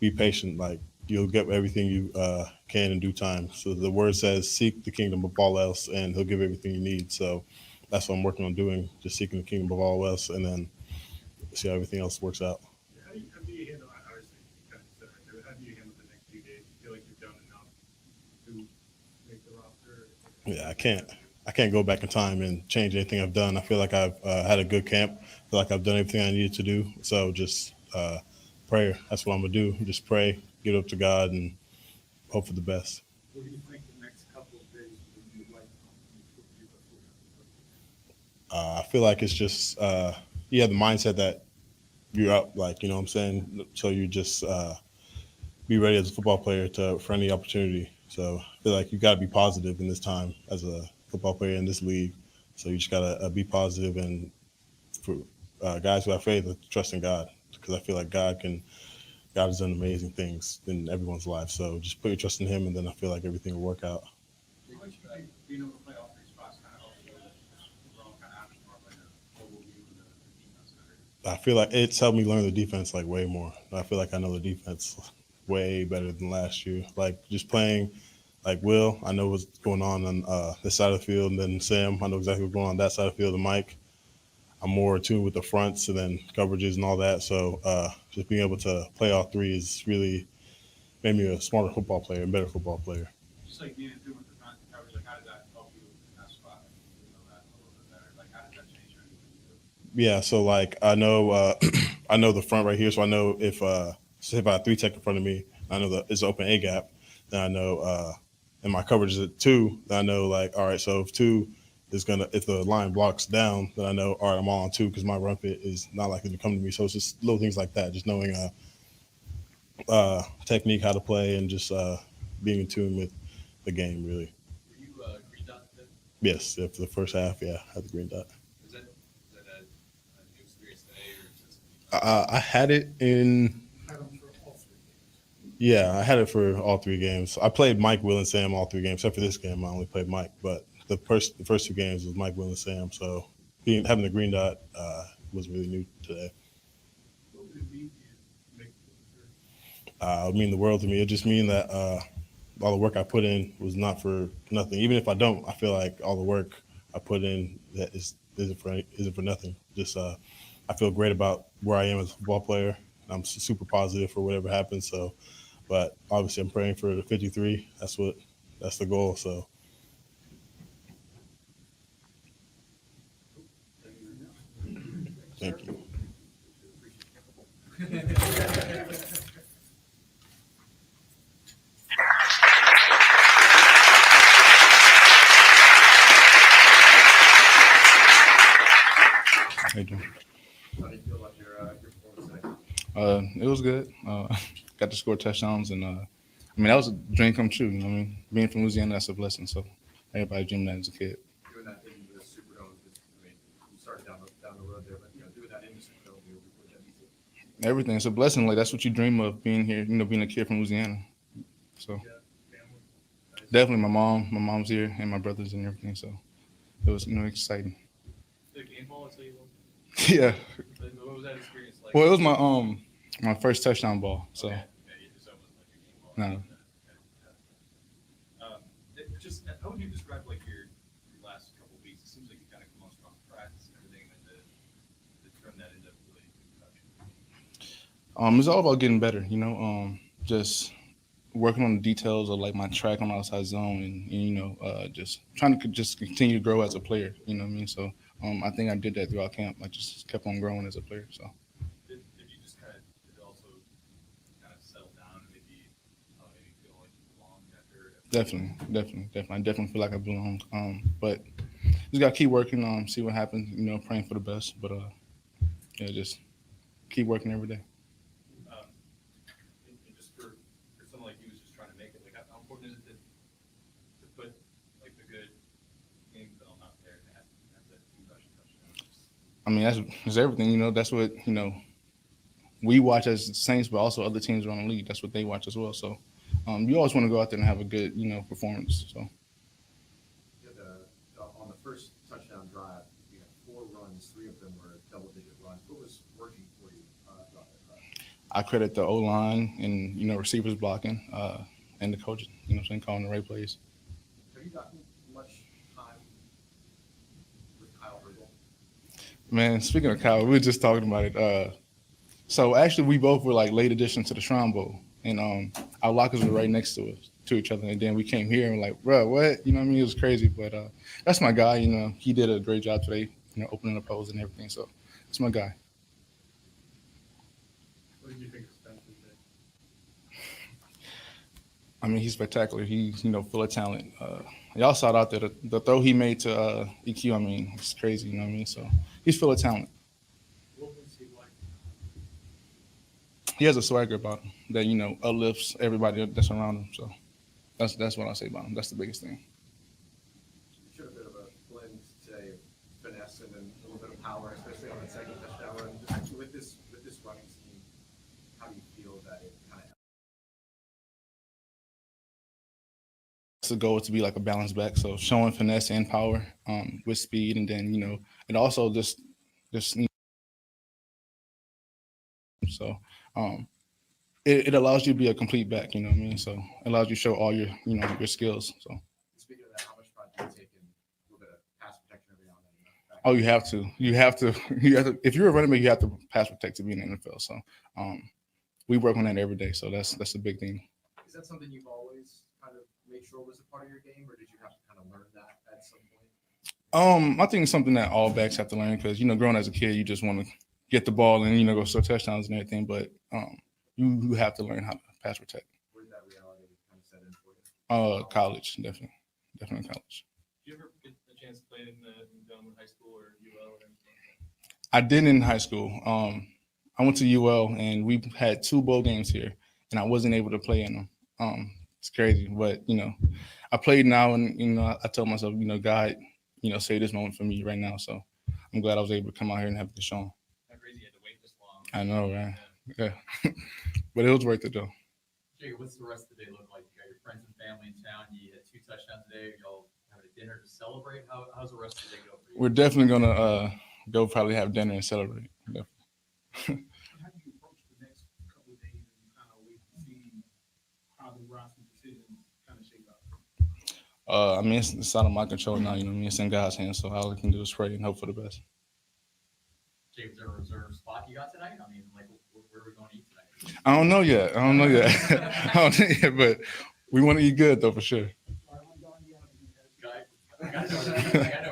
be patient. Like, you'll get everything you can in due time. So the word says, seek the kingdom above all else, and he'll give everything you need. So that's what I'm working on doing, just seeking the kingdom above all else, and then see how everything else works out. How do you handle, obviously, kind of said right there, how do you handle the next few days? Do you feel like you've done enough to make the roster? Yeah, I can't go back in time and change anything I've done. I feel like I've had a good camp. I feel like I've done everything I needed to do. So just prayer. That's what I'm going to do. Just pray, get up to God, and hope for the best. What do you think the next couple of days will be like? I feel like it's just, you have the mindset that you're up, like, you know what I'm saying? So you just be ready as a football player for any opportunity. So I feel like you got to be positive in this time as a football player in this league. So you just got to be positive, and for guys who have faith, trust in God, because I feel like God has done amazing things in everyone's life. So just put your trust in him, and then I feel like everything will work out. Being able to play all three spots kind of helps you overall kind of have more of like a global view of the defense and everything. I feel like it's helped me learn the defense like way more. I feel like I know the defense way better than last year. Like just playing like Will, I know what's going on this side of the field, and then Sam, I know exactly what's going on that side of the field, and Mike, I'm more attuned with the fronts and then coverages and all that. So just being able to play all three has really made me a smarter football player and better football player. Just like being in tune with the front coverage, like how does that help you in that spot? You know that a little bit better. Like how does that change anything you do? Yeah, so like I know I know the front right here, so I know if say if I have 3 tech in front of me, I know that it's open A gap, then I know and my coverage is at 2, then I know like, all right, so if 2 is gonna, if the line blocks down, then I know, all right, I'm all on 2 because my run fit is not likely to come to me. So it's just little things like that, just knowing technique, how to play, and just being in tune with the game, really. Were you green dot then? Yes, for the first half, yeah, I had the green dot. Is that a new experience today, or just? I had it in. Yeah, I had it for all 3 games. I played Mike, Will, and Sam all 3 games, except for this game. I only played Mike, but the first 2 games was Mike, Will, and Sam. So having the green dot was really new today. What would it mean to you to make the It would mean the world to me. It just mean that all the work I put in was not for nothing. Even if I don't, I feel like all the work I put in that isn't for nothing. Just I feel great about where I am as a football player. I'm super positive for whatever happens. So, but obviously I'm praying for the 53. That's the goal. So. Thank you. was good. Got to score touchdowns, and I mean that was a dream come true. You know what I mean? Being from Louisiana, that's a blessing. So everybody dreamed that as a kid. Doing that in the Superdome, I mean, you started down the road there, but doing that in the Superdome, what that means. Everything. It's a blessing. Like that's what you dream of being here. Being a kid from Louisiana. So definitely, my mom's here, and my brothers and everything. So it was exciting. The game ball, that's how you want. Yeah. What was that experience like? Well, it was my first touchdown ball. So Okay. Yeah, so it wasn't like your game ball. no. Just how would you describe like your last couple of weeks? It seems like you kind of come on strong practice and everything, and then to turn that into really good production. It's all about getting better. Just working on the details of like my track on the outside zone, and just trying to just continue to grow as a player. You know what I mean? So I think I did that throughout camp. I just kept on growing as a player. So Did you just kind of did it also kind of settle down and maybe feel like you belonged after? definitely, I definitely feel like I belong. But just gotta keep working. See what happens. Praying for the best. But yeah, just keep working every day. And just for someone like you who's just trying to make it, like how important is it to put like the good game film out there and have that 2 rushing touchdowns? I mean, that's everything. That's what we watch as Saints, but also other teams around the league. That's what they watch as well. So you always want to go out there and have a good performance. So On the first touchdown drive, you had 4 runs, 3 of them were double-digit runs. What was working for you throughout that drive? I credit the O line and receivers blocking and the coaching. Calling the right plays. Have you gotten much time with Kyle Riggle? Man, speaking of Kyle, we were just talking about it. So actually, we both were like late additions to the Shrine Bowl, and our lockers were right next to each other. And then we came here and like, bro, what? It was crazy. But that's my guy. He did a great job today. Opening up holes and everything. So it's my guy. What did you think of Spencer today? I mean, he's spectacular. He's full of talent. Y'all saw it out there. The throw he made to EQ. I mean, it's crazy. You know what I mean? So he's full of talent. What was he like? He has a swagger about him that uplifts everybody that's around him. So that's what I say about him. That's the biggest thing. You showed a bit of a blend today of finesse and then a little bit of power, especially on that second touchdown run. Just actually with this running scheme, how do you feel that it kind of? The goal is to be like a balance back, so showing finesse and power with speed, and then and also just so it allows you to be a complete back. You know what I mean? So it allows you to show all your your skills. So Speaking of that, how much pride do you take in a little bit of pass protection every now and then? oh, you have to. You have to. If you're a running back, you have to pass protect to be in the NFL. So we work on that every day. So that's a big thing. Is that something you've always kind of made sure was a part of your game, or did you have to kind of learn that at some point? I think it's something that all backs have to learn because growing as a kid, you just want to get the ball and go score touchdowns and everything. But you have to learn how to pass protect. Where did that reality kind of set in for you? College, definitely college. Did you ever get a chance to play in Dome in high school or UL or anything? I did in high school. I went to UL and we had 2 bowl games here, and I wasn't able to play in them. It's crazy, but I played now, and I told myself, God, save this moment for me right now. So I'm glad I was able to come out here and have the show. How crazy you had to wait this long. I know, right? Yeah, but it was worth it though. Jacob, what's the rest of the day look like? You got your friends and family in town. You had 2 touchdowns today. Y'all having a dinner to celebrate? How's the rest of the day go for you? We're definitely gonna go probably have dinner and celebrate. Definitely. How do you approach the next couple of days and kind of wait to see how the roster decisions kind of shape out? I mean, it's out of my control now. It's in God's hands. So all I can do is pray and hope for the best. Jacob, is there a reserve spot you got tonight? I mean, like, where are we going to eat tonight? I don't know yet. I don't know yet, but we want to eat good though for sure. I know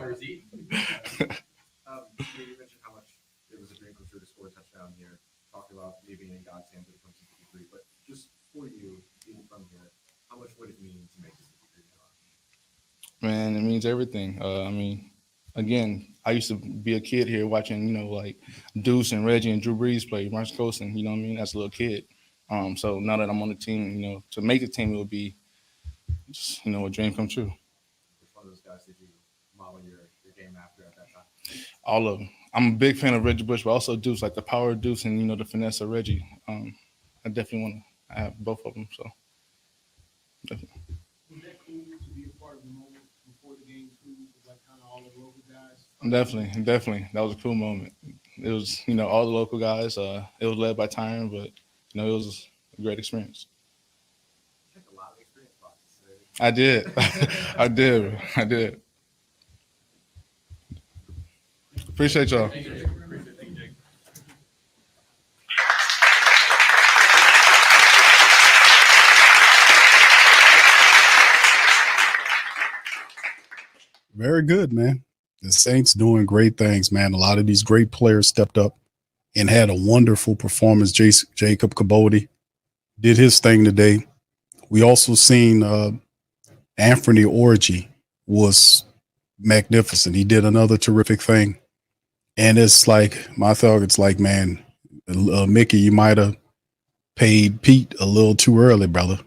where he's eating. You mentioned how much it was a dream come true to score a touchdown here. Talked about maybe being in God's hands when it comes to 53, but just for you being from here, how much would it mean to make this 53 now? Man, it means everything. I mean, again, I used to be a kid here watching, like Deuce and Reggie and Drew Brees play, Marcus Colston, you know what I mean, as a little kid. So now that I'm on the team, to make the team, it would be just, a dream come true. Which one of those guys did you model your game after at that time? All of them. I'm a big fan of Reggie Bush, but also Deuce, like the power of Deuce and, the finesse of Reggie. I definitely want to have both of them, so definitely. Was that cool to be a part of the moment before the game too? Like kind of all the local guys? Definitely. That was a cool moment. It was, all the local guys. It was led by Tyron, but, it was a great experience. Check a lot of experience boxes today. I did. I did. Appreciate y'all. Thank you, Jake. Very good, man. The Saints doing great things, man. A lot of these great players stepped up and had a wonderful performance. Jacob Kabodi did his thing today. We also seen Anthony Orji was magnificent. He did another terrific thing. And it's like, my thought, it's like, man, Mickey, you might have paid Pete a little too early, brother.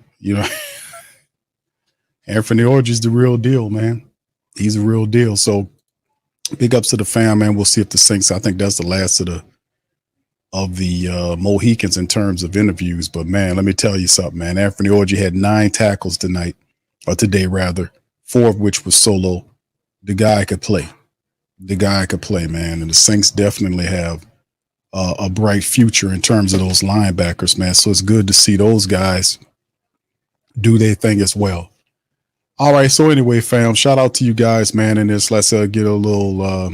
Anthony Orji's the real deal, man. He's a real deal. So big ups to the fam, man. We'll see if the Saints, I think that's the last of the Mohicans in terms of interviews. But man, let me tell you something, man. Anthony Orji had 9 tackles today, 4 of which was solo. The guy could play. Man. And the Saints definitely have a bright future in terms of those linebackers, man. So it's good to see those guys do their thing as well. All right. So anyway, fam, shout out to you guys, man. And let's get a little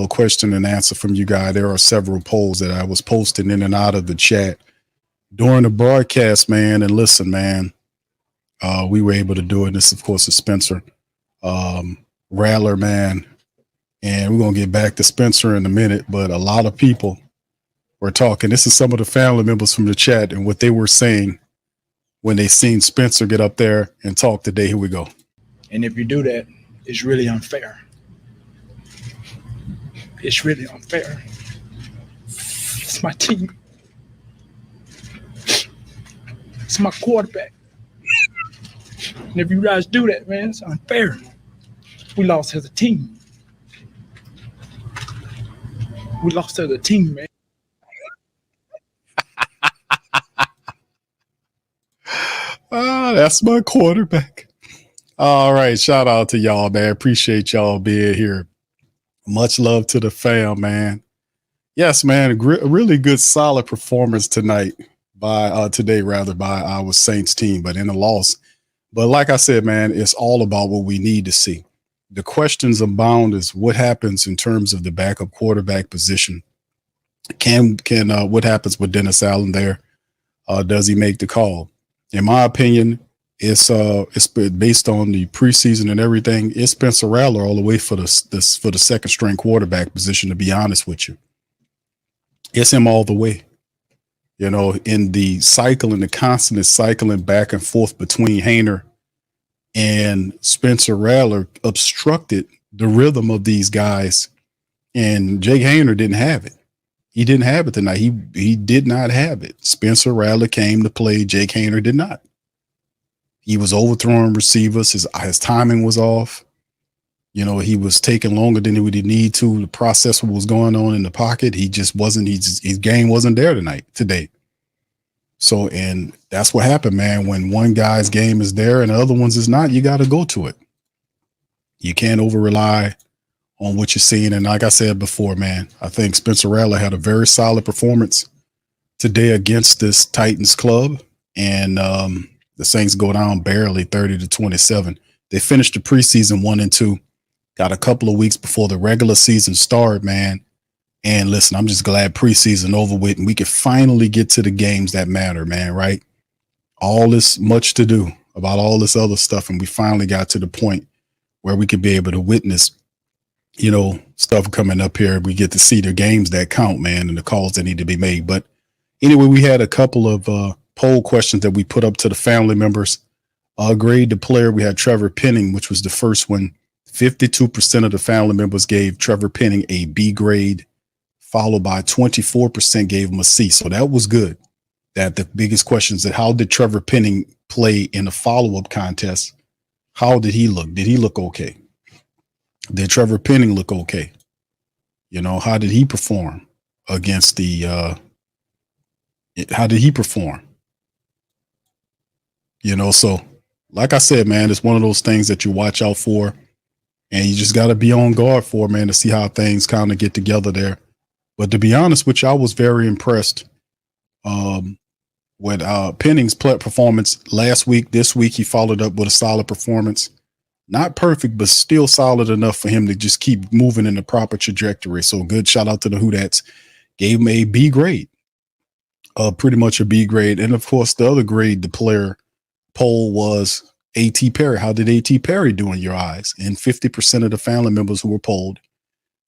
question and answer from you guys. There are several polls that I was posting in and out of the chat during the broadcast, man. And listen, man, we were able to do it. This, of course, is Spencer Rattler, man. And we're going to get back to Spencer in a minute. But a lot of people were talking. This is some of the family members from the chat and what they were saying when they seen Spencer get up there and talk today. Here we go. And if you do that, it's really unfair. It's really unfair. It's my team. It's my quarterback. And if you guys do that, man, it's unfair. We lost as a team. We lost as a team, man. That's my quarterback. All right. Shout out to y'all, man. Appreciate y'all being here. Much love to the fam, man. Yes, man. A really good, solid performance today by our Saints team, but in a loss. But like I said, man, it's all about what we need to see. The questions abound is what happens in terms of the backup quarterback position. What happens with Dennis Allen there? Does he make the call? In my opinion, it's based on the preseason and everything. It's Spencer Rattler all the way for the second string quarterback position. To be honest with you, it's him all the way. In the constant cycling back and forth between Haener and Spencer Rattler obstructed the rhythm of these guys. And Jake Haener didn't have it. He didn't have it tonight. He did not have it. Spencer Rattler came to play. Jake Haener did not. He was overthrowing receivers. His timing was off. He was taking longer than he would need to process what was going on in the pocket. He just wasn't. His game wasn't there today. So, and that's what happened, man. When one guy's game is there and the other one's is not, you got to go to it. You can't over rely on what you're seeing. And like I said before, man, I think Spencer Rattler had a very solid performance today against this Titans club. And the Saints go down barely 30-27. They finished the preseason 1-2, got a couple of weeks before the regular season started, man. And listen, I'm just glad preseason over with and we could finally get to the games that matter, man, right? All this much to do about all this other stuff. And we finally got to the point where we could be able to witness stuff coming up here. We get to see the games that count, man, and the calls that need to be made. But anyway, we had a couple of poll questions that we put up to the family members. Grade the player. We had Trevor Penning, which was the first one, 52% of the family members gave Trevor Penning a B grade, followed by 24% gave him a C. So that was good. That the biggest question is that how did Trevor Penning play in the follow-up contest? How did he look? Did he look okay? Did Trevor Penning look okay? You know, how did he perform against the how did he perform? You know, so like I said, man, it's one of those things that you watch out for, and you just got to be on guard for, man, to see how things kind of get together there. But to be honest with you, I was very impressed with Penning's performance last week. This week, he followed up with a solid performance. Not perfect, but still solid enough for him to just keep moving in the proper trajectory. So good shout out to the Whodats. Gave him a B grade, pretty much a B grade. And of course, the other grade, the player poll was A.T. Perry. How did A.T. Perry do in your eyes? And 50% of the family members who were polled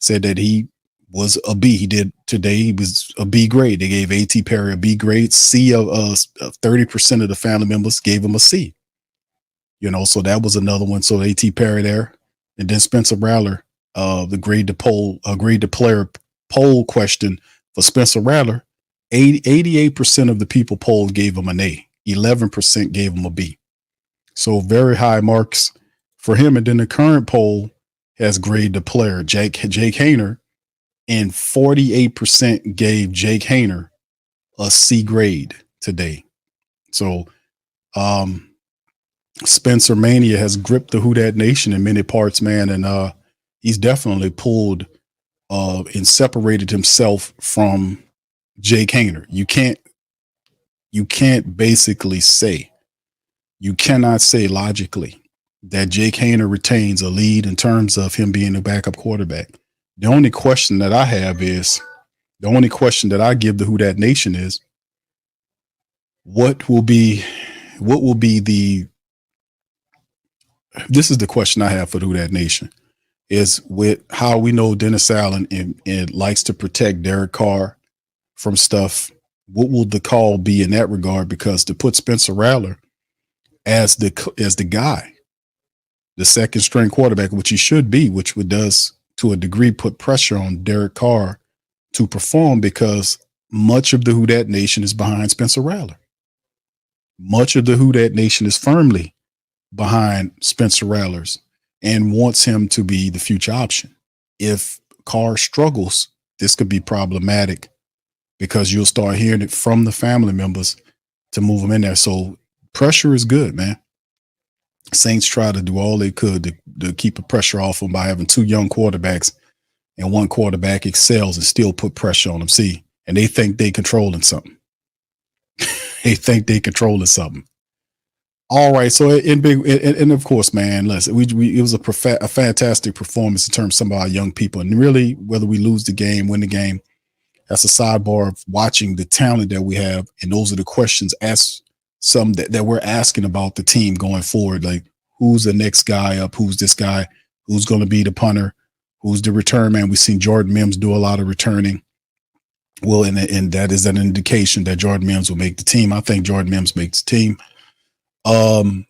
said that he was a B. He did today. He was a B grade. They gave A.T. Perry a B grade. C of 30% of the family members gave him a C. You know, so that was another one. So A.T. Perry there, and then Spencer Rattler, the grade to player poll question for Spencer Rattler. 88% of the people polled gave him an A. 11% gave him a B. So very high marks for him. And then the current poll has grade to player Jake Hayner, and 48% gave Jake Hayner a C grade today. So, Spencer Mania has gripped the Whodat Nation in many parts, man, and he's definitely pulled and separated himself from Jake Hayner. You can't basically say, you cannot say logically that Jake Hayner retains a lead in terms of him being a backup quarterback. The only question that I have is, the only question that I give the Whodat Nation is, what will be the this is the question I have for the Whodat Nation, is with how we know Dennis Allen and likes to protect Derek Carr from stuff. What will the call be in that regard? Because to put Spencer Rattler as the guy, the second string quarterback, which he should be, which does to a degree put pressure on Derek Carr to perform, because much of the Whodat Nation is behind Spencer Rattler. Much of the Whodat Nation is firmly behind Spencer Rattlers and wants him to be the future option. If Carr struggles, this could be problematic, because you'll start hearing it from the family members to move him in there. So pressure is good, man. Saints try to do all they could to keep the pressure off him by having two young quarterbacks, and one quarterback excels and still put pressure on them. See, and they think they controlling something. They think they controlling something. All right, so and of course, man, listen, it was a fantastic performance in terms of some of our young people, and really, whether we lose the game, win the game, that's a sidebar of watching the talent that we have, and those are the questions that we're asking about the team going forward. Like, who's the next guy up? Who's this guy? Who's going to be the punter? Who's the return man? We've seen Jordan Mims do a lot of returning. Well, and that is an indication that Jordan Mims will make the team. I think Jordan Mims makes the team. The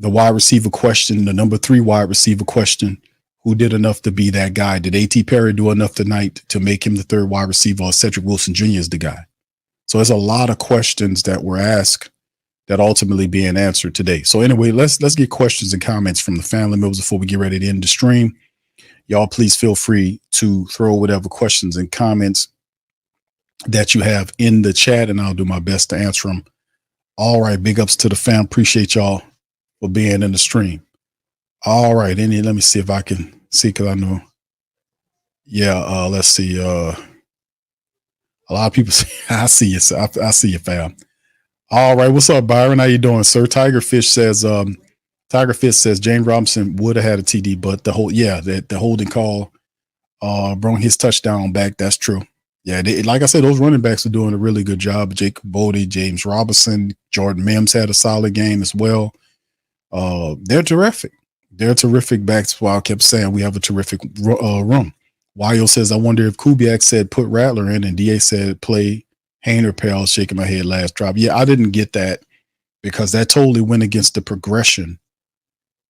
wide receiver question, the number 3 wide receiver question, who did enough to be that guy? Did A.T. Perry do enough tonight to make him the third wide receiver, or Cedric Wilson Jr. is the guy? So there's a lot of questions that were asked that ultimately being answered today. So anyway, let's get questions and comments from the family members before we get ready to end the stream. Y'all, please feel free to throw whatever questions and comments that you have in the chat, and I'll do my best to answer them. All right, big ups to the fam. Appreciate y'all for being in the stream. All right, let me see if I can see, because I know. Yeah, let's see. A lot of people say, I see you. I see you, fam. All right, what's up, Byron? How you doing, sir? Tigerfish says James Robinson would have had a TD, but the holding call brought his touchdown back. That's true. Yeah, like I said, those running backs are doing a really good job. Jacob Bodie, James Robinson, Jordan Mims had a solid game as well. They're terrific. They're terrific backs. Well, I kept saying we have a terrific room. Wayo says, I wonder if Kubiak said put Rattler in and DA said play Hayner. Pal, shaking my head last drop. Yeah, I didn't get that, because that totally went against the progression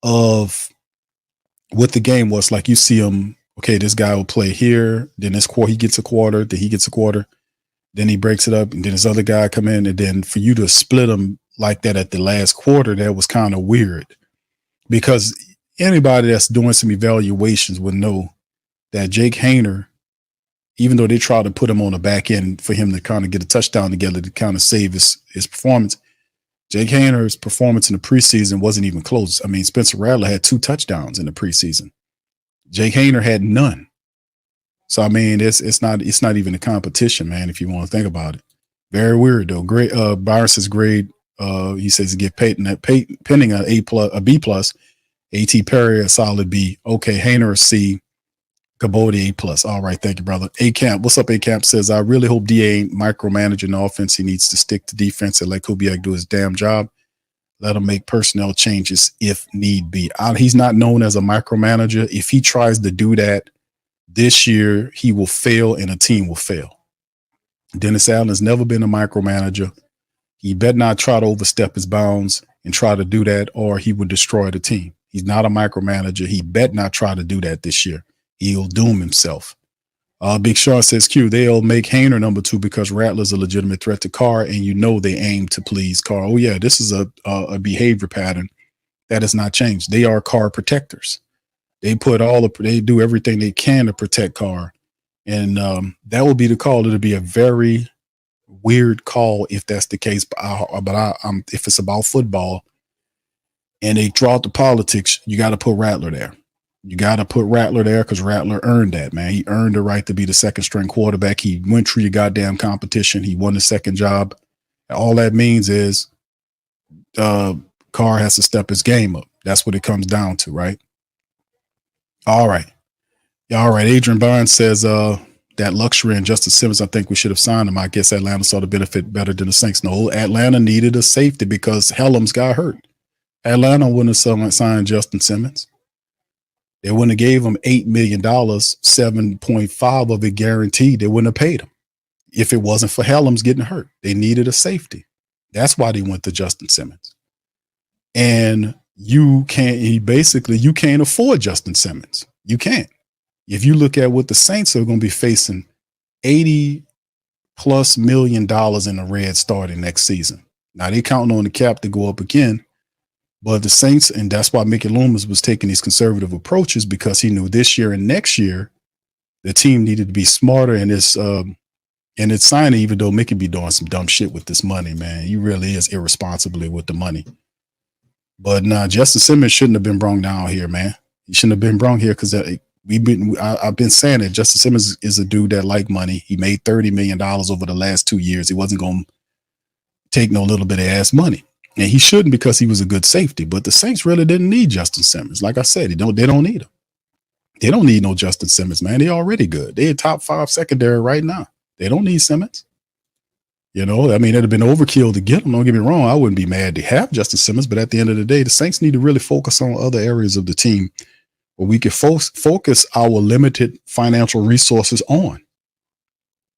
of what the game was. Like you see him, okay, this guy will play here, then this quarter, he gets a quarter, then he gets a quarter, then he breaks it up, and then this other guy come in, and then for you to split them like that at the last quarter, that was kind of weird because anybody that's doing some evaluations would know that Jake Haener, even though they tried to put him on the back end for him to kind of get a touchdown together to kind of save his performance, Jake Haener's performance in the preseason wasn't even close. I mean, Spencer Rattler had 2 touchdowns in the preseason. Jake Haener had none. So I mean, it's not even a competition, man. If you want to think about it, very weird though. Great. Byron says grade. He says to get Penning a B plus. A.T. Perry a solid B. Okay, Haener a C. Cabody A plus. All right, thank you, brother. A Camp, what's up? A Camp says I really hope DA ain't micromanaging the offense. He needs to stick to defense and let Kubiak do his damn job. Let him make personnel changes if need be. He's not known as a micromanager. If he tries to do that this year, he will fail and a team will fail. Dennis Allen has never been a micromanager. He better not try to overstep his bounds and try to do that, or he would destroy the team. He's not a micromanager. He better not try to do that this year. He'll doom himself. Big Sean says, Q, they'll make Haener number 2 because Rattler's a legitimate threat to Carr, and you know they aim to please Carr. Oh, yeah, this is a behavior pattern that has not changed. They are Carr protectors. They do everything they can to protect Carr. And that will be the call. It'll be a very weird call if that's the case. But if it's about football and they draw out the politics, you got to put Rattler there. You got to put Rattler there because Rattler earned that, man. He earned the right to be the second string quarterback. He went through your goddamn competition. He won the second job. All that means is Carr has to step his game up. That's what it comes down to, right? All right. Adrian Barnes says that luxury and Justin Simmons, I think we should have signed him. I guess Atlanta saw the benefit better than the Saints. No, Atlanta needed a safety because Helms got hurt. Atlanta wouldn't have signed Justin Simmons. They wouldn't have gave him $8 million, 7.5 of it guaranteed. They wouldn't have paid him if it wasn't for Helms getting hurt. They needed a safety. That's why they went to Justin Simmons. And you can't afford Justin Simmons. You can't. If you look at what the Saints are going to be facing, $80+ million in the red starting next season. Now they counting on the cap to go up again. But the Saints, and that's why Mickey Loomis was taking these conservative approaches because he knew this year and next year the team needed to be smarter in its signing, even though Mickey be doing some dumb shit with this money, man. He really is irresponsibly with the money. But Justin Simmons shouldn't have been brought down here, man. He shouldn't have been brought here because I've been saying it. Justin Simmons is a dude that like money. He made $30 million over the last 2 years. He wasn't going to take no little bit of ass money. And he shouldn't because he was a good safety. But the Saints really didn't need Justin Simmons. Like I said, they don't need him. They don't need no Justin Simmons, man. They're already good. They're top 5 secondary right now. They don't need Simmons. You know, I mean, it'd have been overkill to get him. Don't get me wrong. I wouldn't be mad to have Justin Simmons. But at the end of the day, the Saints need to really focus on other areas of the team where we can focus our limited financial resources on.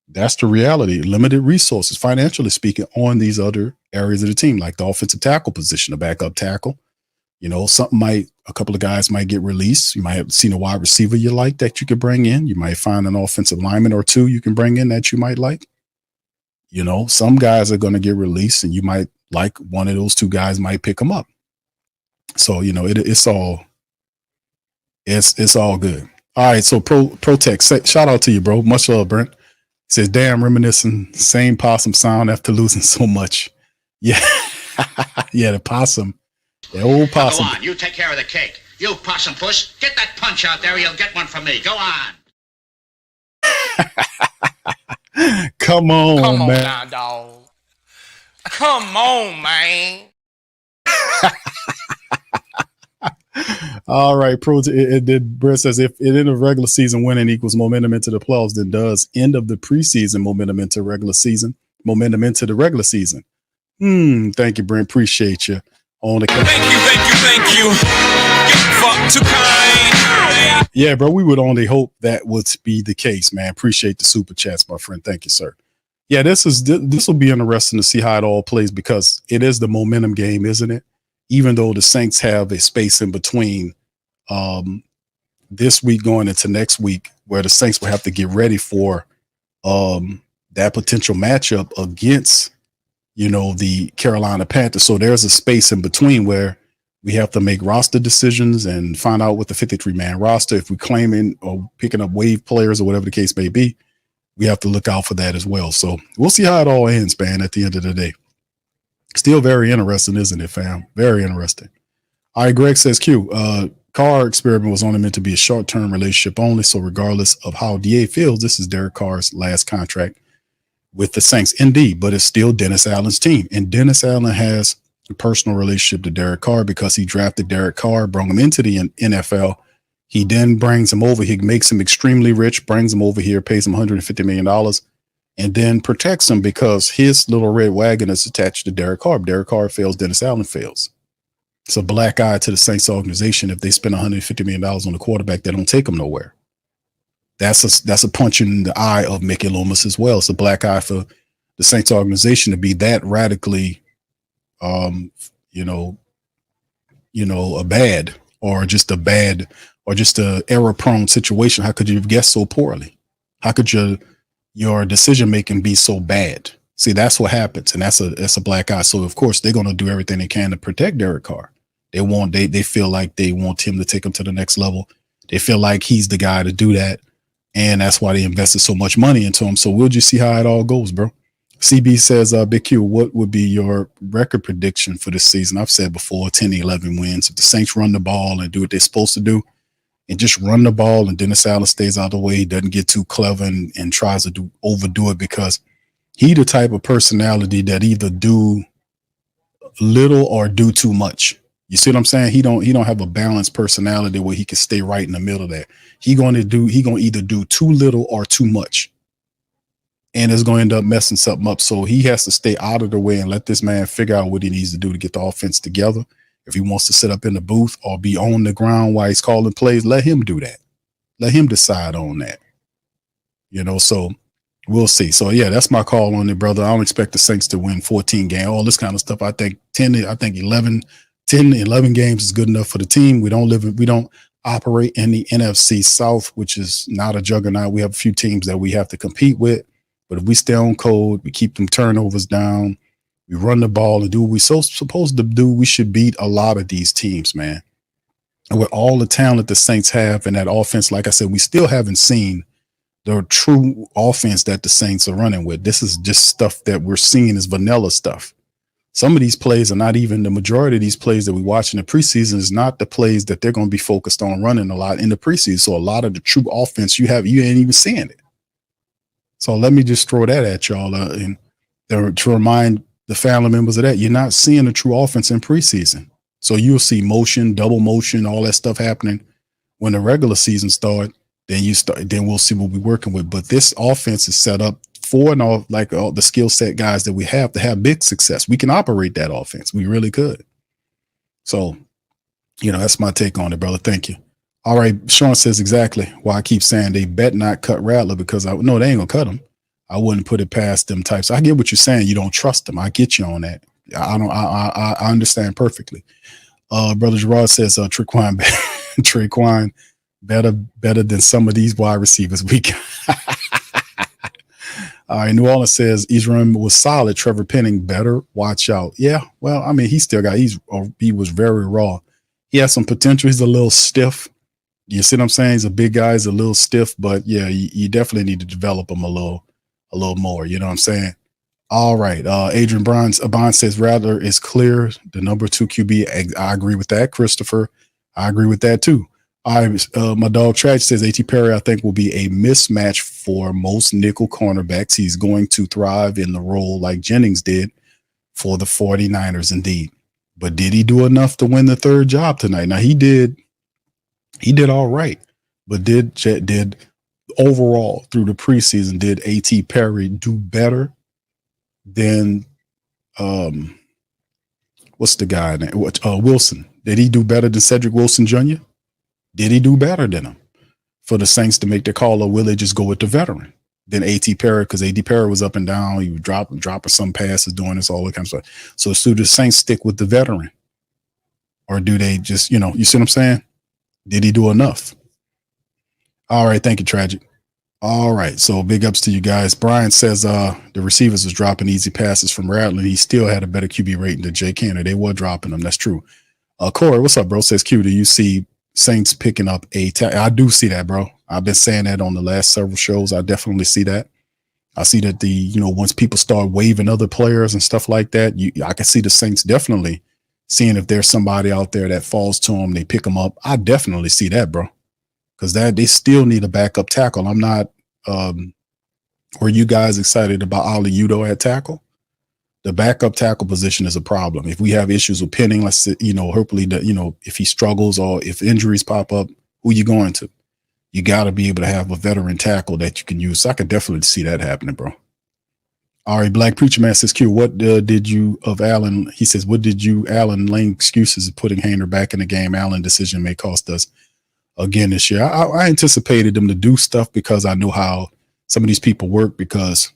That's the reality. Limited resources, financially speaking, on these other areas of the team, like the offensive tackle position, the backup tackle. You know, a couple of guys might get released. You might have seen a wide receiver you like that you could bring in. You might find an offensive lineman or 2 you can bring in that you might like. You know, some guys are going to get released and you might like one of those 2 guys might pick them up. So, you know, it's all good. All right. So Protect, shout out to you, bro. Much love, Brent. Says, damn, reminiscing, same possum sound after losing so much. Yeah. Yeah, the possum. The old possum. Go on, you take care of the cake. You possum puss, get that punch out there or you'll get one from me. Go on. Come on, man. Now, dog. Come on, man. All right, Brett says if it in a regular season winning equals momentum into the playoffs, then does end of the preseason momentum into the regular season. Thank you, Brent. Appreciate you. On the thank you. Fuck too kind. Yeah, bro. We would only hope that would be the case, man. Appreciate the super chats, my friend. Thank you, sir. Yeah, this will be interesting to see how it all plays because it is the momentum game, isn't it? Even though the Saints have a space in between this week going into next week, where the Saints will have to get ready for that potential matchup against, the Carolina Panthers. So there's a space in between where we have to make roster decisions and find out what the 53-man roster, if we're claiming or picking up wave players or whatever the case may be, we have to look out for that as well. So we'll see how it all ends, man, at the end of the day. Still very interesting, isn't it, fam? Very interesting. All right, Greg says, Q, Carr experiment was only meant to be a short-term relationship only. So regardless of how DA feels, this is Derek Carr's last contract with the Saints. Indeed, but it's still Dennis Allen's team. And Dennis Allen has a personal relationship to Derek Carr because he drafted Derek Carr, brought him into the NFL. He then brings him over. He makes him extremely rich, brings him over here, pays him $150 million, and then protects him because his little red wagon is attached to Derek Carr. Derek Carr fails, Dennis Allen fails. It's a black eye to the Saints organization if they spend $150 million on a quarterback that don't take them nowhere. That's a punch in the eye of Mickey Loomis as well. It's a black eye for the Saints organization to be that radically, a bad or just a error-prone situation. How could you have guessed so poorly? How could your decision making be so bad? See, that's what happens, and that's a black eye. So of course they're going to do everything they can to protect Derek Carr. They feel like they want him to take him to the next level. They feel like he's the guy to do that, and that's why they invested so much money into him. So we'll just see how it all goes, bro. CB says, Big Q, what would be your record prediction for this season? I've said before, 10-11 wins. If the Saints run the ball and do what they're supposed to do, and just run the ball, and Dennis Allen stays out of the way, he doesn't get too clever and tries to overdo it, because he the type of personality that either do little or do too much. You see what I'm saying? He don't have a balanced personality where he can stay right in the middle there. He gonna either do too little or too much, and it's going to end up messing something up. So he has to stay out of the way and let this man figure out what he needs to do to get the offense together. If he wants to sit up in the booth or be on the ground while he's calling plays, let him do that. Let him decide on that. So we'll see. So yeah, that's my call on it, brother. I don't expect the Saints to win 14 games, all this kind of stuff. I think 11 games is good enough for the team. We don't operate in the NFC South, which is not a juggernaut. We have a few teams that we have to compete with, but if we stay on code, we keep them turnovers down, we run the ball and do what we're supposed to do, we should beat a lot of these teams, man. And with all the talent the Saints have in that offense, like I said, we still haven't seen the true offense that the Saints are running with. This is just stuff that we're seeing is vanilla stuff. Some of these plays are not even the majority of these plays that we watch in the preseason is not the plays that they're going to be focused on running a lot in the preseason. So a lot of the true offense you ain't even seeing it. So let me just throw that at y'all and to remind the family members of that. You're not seeing the true offense in preseason. So you'll see motion, double motion, all that stuff happening when the regular season starts. Then we'll see what we're working with. But this offense is set up for all the skill set guys that we have to have big success. We can operate that offense. We really could. So, that's my take on it, brother. Thank you. All right. Sean says exactly why I keep saying they bet not cut Rattler, because they ain't gonna cut him. I wouldn't put it past them types. I get what you're saying. You don't trust them. I get you on that. I understand perfectly. Brother Gerard says Traquan better than some of these wide receivers we got. All right, New Orleans says Israel was solid. Trevor Penning better watch out. Yeah, well, I mean, he was very raw. He has some potential. He's a little stiff. You see what I'm saying? He's a big guy. He's a little stiff, but yeah, you definitely need to develop him a little more. You know what I'm saying? All right. Adrian Abon says Rattler is clear the number 2 QB. I agree with that. Christopher, I agree with that too. My dog Trash says A.T. Perry, I think, will be a mismatch for most nickel cornerbacks. He's going to thrive in the role like Jennings did for the 49ers, indeed. But did he do enough to win the third job tonight? Now, he did all right. But did overall through the preseason, did A.T. Perry do better than what's the guy name? Wilson? Did he do better than Cedric Wilson Jr.? Did he do better than him for the Saints to make the call, or will they just go with the veteran? Then A.T. Perry, because A.T. Perry was up and down. He was dropping some passes, doing this, all that kind of stuff. So do the Saints stick with the veteran? Or do they just, you see what I'm saying? Did he do enough? All right, thank you, Tragic. All right, so big ups to you guys. Brian says the receivers was dropping easy passes from Rattler. He still had a better QB rating than Jake Hanner. They were dropping them. That's true. Corey, what's up, bro? Says Q, do you see Saints picking up I do see that, bro. I've been saying that on the last several shows. I definitely see that. I see that once people start waiving other players and stuff like that, I can see the Saints definitely seeing if there's somebody out there that falls to them, they pick them up. I definitely see that, bro. Because they still need a backup tackle. I'm not. Were you guys excited about Ali Udo at tackle? The backup tackle position is a problem. If we have issues with Penning, let's say, hopefully if he struggles or if injuries pop up, who you going to? You got to be able to have a veteran tackle that you can use. So I could definitely see that happening, bro. All right, Black Preacher Man says, Q, what did you of Allen? He says, what did you, Allen, lame excuses of putting Hainer back in the game? Allen decision may cost us again this year. I anticipated them to do stuff because I knew how some of these people work, because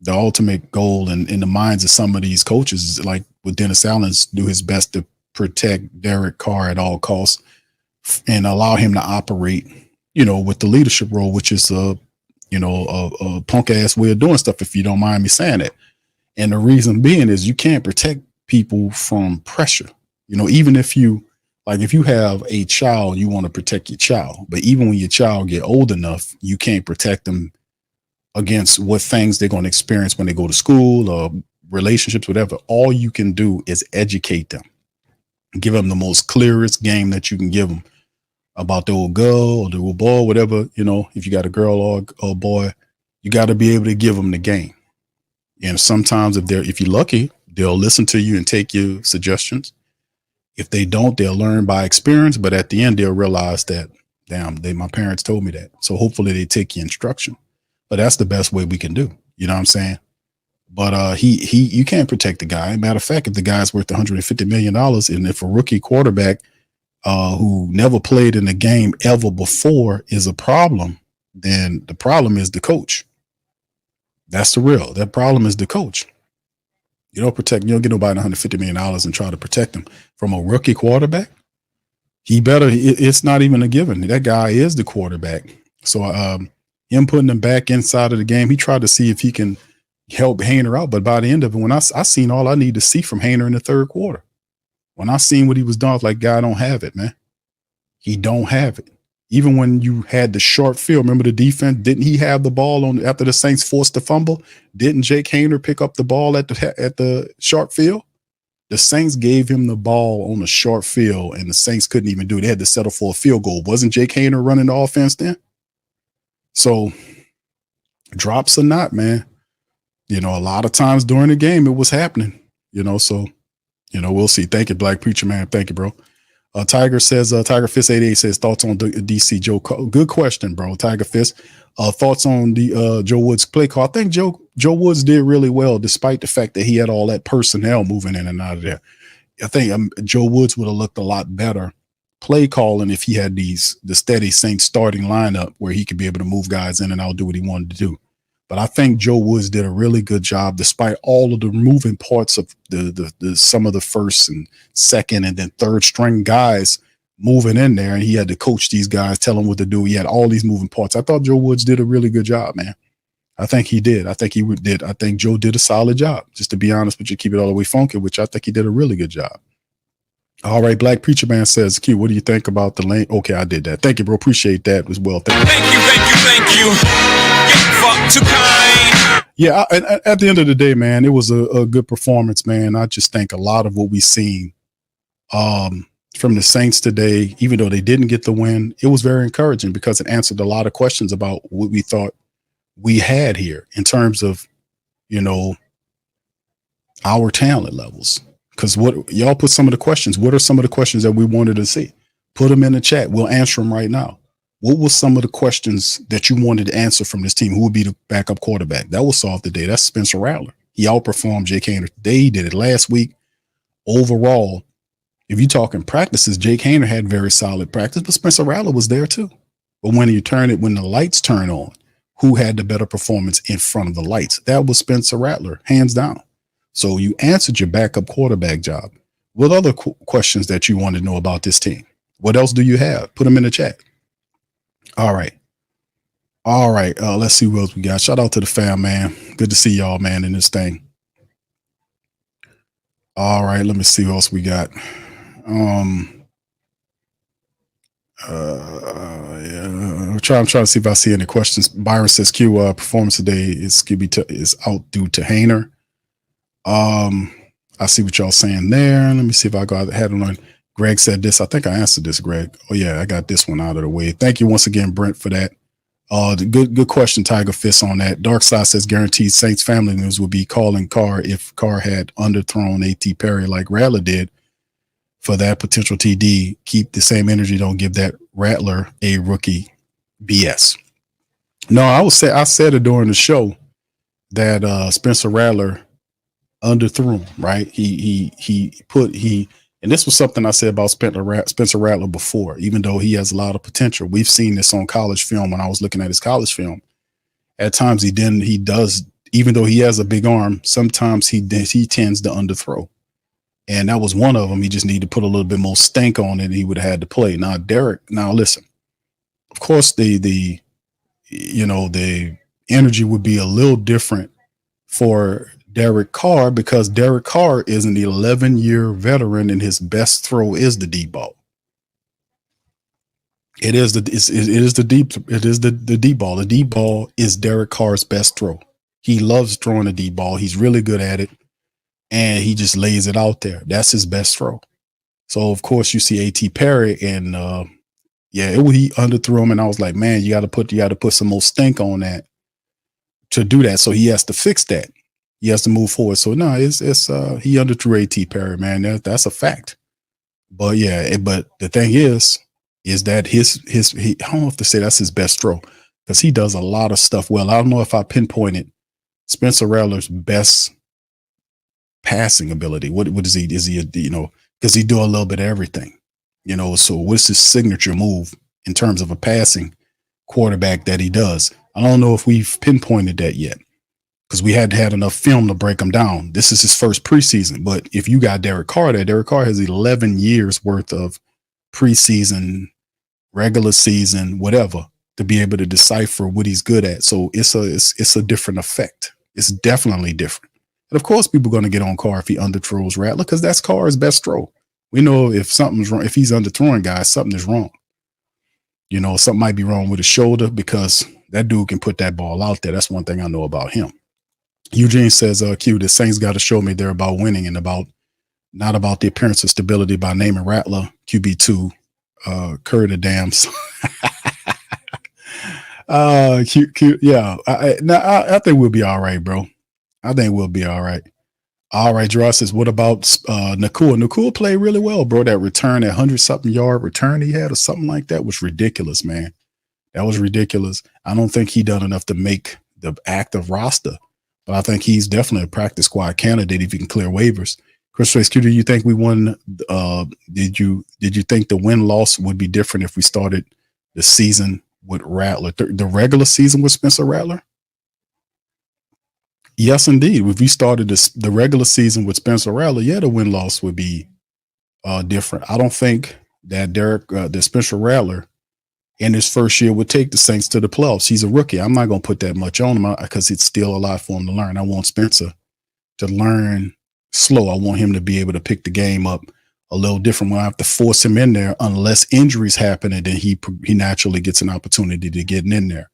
the ultimate goal in the minds of some of these coaches is like with Dennis Allen, do his best to protect Derek Carr at all costs and allow him to operate, with the leadership role, which is a punk ass way of doing stuff, if you don't mind me saying it. And the reason being is you can't protect people from pressure. Even if you have a child, you want to protect your child, but even when your child get old enough, you can't protect them against what things they're going to experience when they go to school or relationships, whatever. All you can do is educate them, give them the most clearest game that you can give them about the old girl or the old boy, whatever. If you got a girl or a boy, you got to be able to give them the game. And sometimes if you're lucky, they'll listen to you and take your suggestions. If they don't, they'll learn by experience. But at the end, they'll realize that, damn, my parents told me that. So hopefully they take your instruction. But that's the best way we can do. You know what I'm saying? But you can't protect the guy. Matter of fact, if the guy's worth $150 million, and if a rookie quarterback who never played in a game ever before is a problem, then the problem is the coach. That's the real. That problem is the coach. You don't get nobody $150 million and try to protect him from a rookie quarterback. It's not even a given. That guy is the quarterback. So him putting him back inside of the game, he tried to see if he can help Hainer out. But by the end of it, when I seen all I need to see from Hainer in the third quarter, when I seen what he was doing, I was like, guy don't have it, man. He don't have it. Even when you had the short field, remember the defense? Didn't he have the ball after the Saints forced the fumble? Didn't Jake Hainer pick up the ball at the short field? The Saints gave him the ball on the short field, and the Saints couldn't even do it. They had to settle for a field goal. Wasn't Jake Hainer running the offense then? So drops or not, man, a lot of times during the game, it was happening, so, we'll see. Thank you, Black Preacher Man. Thank you, bro. Tiger says, Tiger Fist 88 says, thoughts on DC Joe. Good question, bro. Tiger Fist. Thoughts on the Joe Woods play call. I think Joe Woods did really well, despite the fact that he had all that personnel moving in and out of there. I think Joe Woods would have looked a lot better play calling if he had the steady Saints starting lineup where he could be able to move guys in and out, do what he wanted to do. But I think Joe Woods did a really good job, despite all of the moving parts of the some of the first and second and then third string guys moving in there, and he had to coach these guys, tell them what to do. He had all these moving parts. I thought Joe Woods did a really good job, man. I think he did. I think Joe did a solid job. Just to be honest with you, keep it all the way funky, which I think he did a really good job. All right, Black Preacher Man says, Q, what do you think about the lane? Okay, I did that. Thank you, bro. Appreciate that as well. Thank you. Fuck too kind. Yeah, at the end of the day, man, it was a good performance, man. I just think a lot of what we seen from the Saints today, even though they didn't get the win, it was very encouraging because it answered a lot of questions about what we thought we had here in terms of, our talent levels. Because what y'all put some of the questions, what are some of the questions that we wanted to see? Put them in the chat. We'll answer them right now. What were some of the questions that you wanted to answer from this team? Who would be the backup quarterback? That will solve the day. That's Spencer Rattler. He outperformed Jake Hainer today. He did it last week. Overall, if you're talking practices, Jake Hainer had very solid practice, but Spencer Rattler was there too. But when the lights turn on, who had the better performance in front of the lights? That was Spencer Rattler, hands down. So you answered your backup quarterback job. What other questions that you want to know about this team? What else do you have? Put them in the chat. All right. All right, let's see what else we got. Shout out to the fam, man. Good to see y'all, man, in this thing. All right, let me see what else we got. Yeah, I'm trying to see if I see any questions. Byron says Q performance today is is out due to Hayner. I see what y'all saying there. Let me see if I had it on. Greg said this. I think I answered this, Greg. Oh yeah, I got this one out of the way. Thank you once again, Brent, for that. The good question, Tiger Fist, on that. Dark Side says guaranteed Saints family news would be calling Carr if Carr had underthrown A.T. Perry like Rattler did for that potential TD. Keep the same energy. Don't give that Rattler a rookie BS. No, I said it during the show that Spencer Rattler underthrew him, right? And this was something I said about Spencer Rattler before, even though he has a lot of potential. We've seen this on college film when I was looking at his college film. At times he does, even though he has a big arm, sometimes he tends to underthrow. And that was one of them. He just needed to put a little bit more stank on it and he would have had to play. Now, Derek, listen, of course, the energy would be a little different for Derek Carr because Derek Carr is an 11-year veteran and his best throw is the deep ball. It is the deep ball. The deep ball is Derek Carr's best throw. He loves throwing the deep ball. He's really good at it. And he just lays it out there. That's his best throw. So of course you see A.T. Perry and he underthrew him, and I was like, man, you got to put some more stink on that to do that. So he has to fix that. He has to move forward. So no, he underthrew A.T. Perry, man. That's a fact. But yeah, but the thing is that I don't know if to say that's his best throw because he does a lot of stuff well. I don't know if I pinpointed Spencer Rattler's best passing ability. What is he? Is he because he do a little bit of everything, so what's his signature move in terms of a passing quarterback that he does? I don't know if we've pinpointed that yet because we hadn't had enough film to break him down. This is his first preseason, but if you got Derek Carr there, Derek Carr has 11 years worth of preseason, regular season, whatever, to be able to decipher what he's good at. So it's a different effect. It's definitely different. And of course, people are going to get on Carr if he underthrows Rattler because that's Carr's best throw. We know if something's wrong, if he's underthrowing guys, something is wrong. Something might be wrong with his shoulder because that dude can put that ball out there. That's one thing I know about him. Eugene says, Q, the Saints got to show me they're about winning and not about the appearance of stability by naming Rattler QB2, Curry the Dams. Q, yeah. I think we'll be all right, bro. I think we'll be all right. All right, Gerard says, what about Nakua? Nakua played really well, bro. That return, that 100-something yard return he had or something like that was ridiculous, man. That was ridiculous. I don't think he done enough to make the active roster, but I think he's definitely a practice squad candidate if he can clear waivers. Chris Trace, do you think we won? Did you think the win-loss would be different if we started the season with Rattler, the regular season with Spencer Rattler? Yes, indeed. If we started the regular season with Spencer Rattler, yeah, the win-loss would be different. I don't think that that Spencer Rattler in his first year would take the Saints to the playoffs. He's a rookie. I'm not going to put that much on him because it's still a lot for him to learn. I want Spencer to learn slow. I want him to be able to pick the game up a little different. We'll have to force him in there unless injuries happen, and then he naturally gets an opportunity to get in there.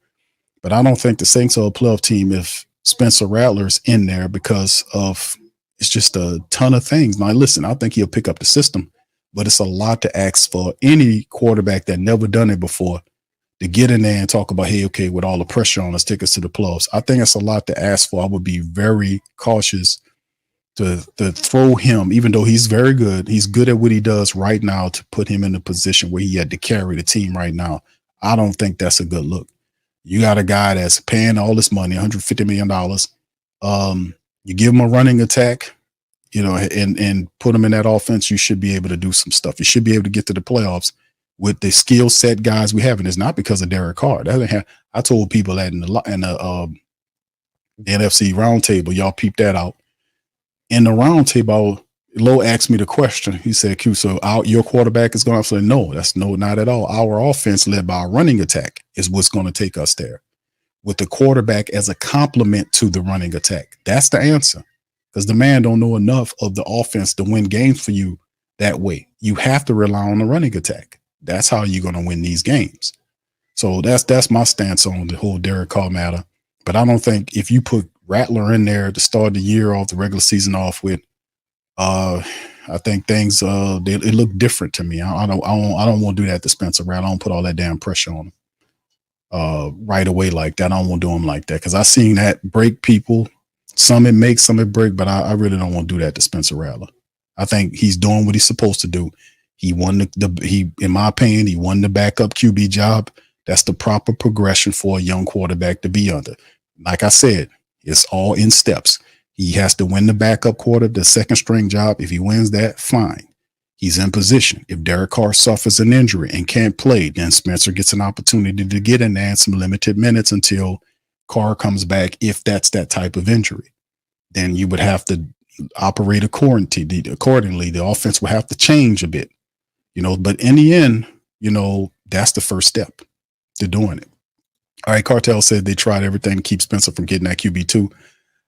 But I don't think the Saints are a playoff team if Spencer Rattler's in there because of it's just a ton of things. Now, listen, I think he'll pick up the system, but it's a lot to ask for any quarterback that never done it before to get in there and talk about, hey, okay, with all the pressure on us, take us to the playoffs. I think it's a lot to ask for. I would be very cautious to throw him, even though he's very good. He's good at what he does right now, to put him in a position where he had to carry the team right now. I don't think that's a good look. You got a guy that's paying all this money, $150 million. You give him a running attack, and put him in that offense, you should be able to do some stuff. You should be able to get to the playoffs with the skill set guys we have. And it's not because of Derek Carr. I told people that in the NFC roundtable, y'all peep that out. In the roundtable, Lowe asked me the question. He said, Q, so your quarterback is going to say, no, not at all. Our offense led by a running attack is what's going to take us there. with the quarterback as a complement to the running attack. That's the answer. Because the man don't know enough of the offense to win games for you that way. You have to rely on the running attack. That's how you're going to win these games. So that's my stance on the whole Derek Carr matter. But I don't think if you put Rattler in there to start the year off, the regular season off with, I think things it look different to me. I don't want to do that to Spencer Rattler. I don't put all that damn pressure on him right away like that. I don't want to do him like that because I seen that break people. Some it makes, some it break, but I really don't want to do that to Spencer Rattler. I think he's doing what he's supposed to do. He won he in my opinion, he won the backup QB job. That's the proper progression for a young quarterback to be under. Like I said, it's all in steps. He has to win the backup the second string job. If he wins that, fine. He's in position. If Derek Carr suffers an injury and can't play, then Spencer gets an opportunity to get in there in some limited minutes until Carr comes back. If that's that type of injury, then you would have to operate accordingly. The offense will have to change a bit, but in the end, that's the first step to doing it. All right. Cartel said they tried everything to keep Spencer from getting that QB2.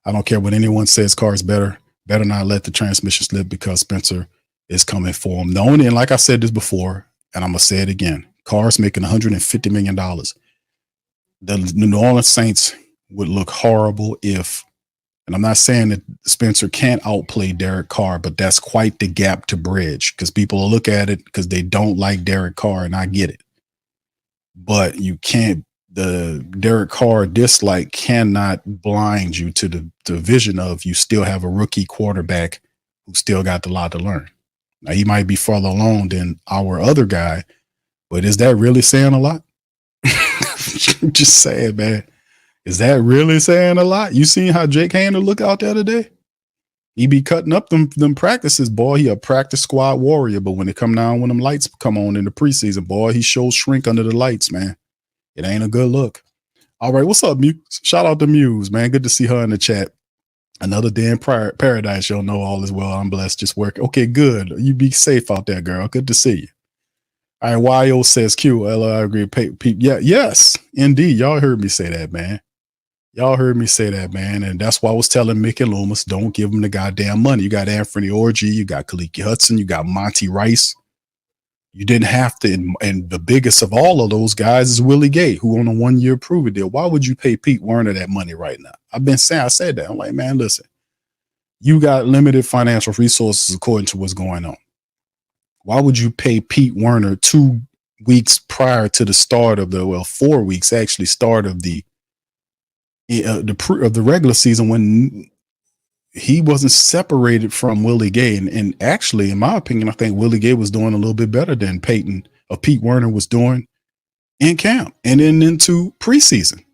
I don't care what anyone says. Carr is better not let the transmission slip because Spencer is coming for him. And like I said this before, and I'm going to say it again, Carr's making $150 million. The New Orleans Saints would look horrible if, and I'm not saying that Spencer can't outplay Derek Carr, but that's quite the gap to bridge because people will look at it because they don't like Derek Carr, and I get it. But you can't, the Derek Carr dislike cannot blind you to the vision of you still have a rookie quarterback who still got a lot to learn. Now, he might be farther along than our other guy, but is that really saying a lot? Just saying, man. Is that really saying a lot? You seen how Jake Hander look out there today? He be cutting up them practices, boy. He a practice squad warrior, but when it come down, when them lights come on in the preseason, boy, he shows shrink under the lights, man. It ain't a good look. All right, what's up, Muse? Shout out to Muse, man. Good to see her in the chat. Another day in paradise. You'll know all is well. I'm blessed. Just working. Okay, good. You be safe out there, girl. Good to see you. All right, YO says Q. I agree. Yeah, yes, indeed. Y'all heard me say that, man. And that's why I was telling Mickey Loomis, don't give him the goddamn money. You got Anthony Orji, you got Khaliki Hudson, you got Monty Rice. You didn't have to, and the biggest of all of those guys is Willie Gay, who on a 1-year prove-it deal. Why would you pay Pete Werner that money right now? I said that. I'm like, man, listen, you got limited financial resources according to what's going on. Why would you pay Pete Werner 2 weeks prior to the start of 4 weeks, actually, start of the regular season when he wasn't separated from Willie Gay? And actually, in my opinion, I think Willie Gay was doing a little bit better than Pete Werner was doing in camp and then into preseason.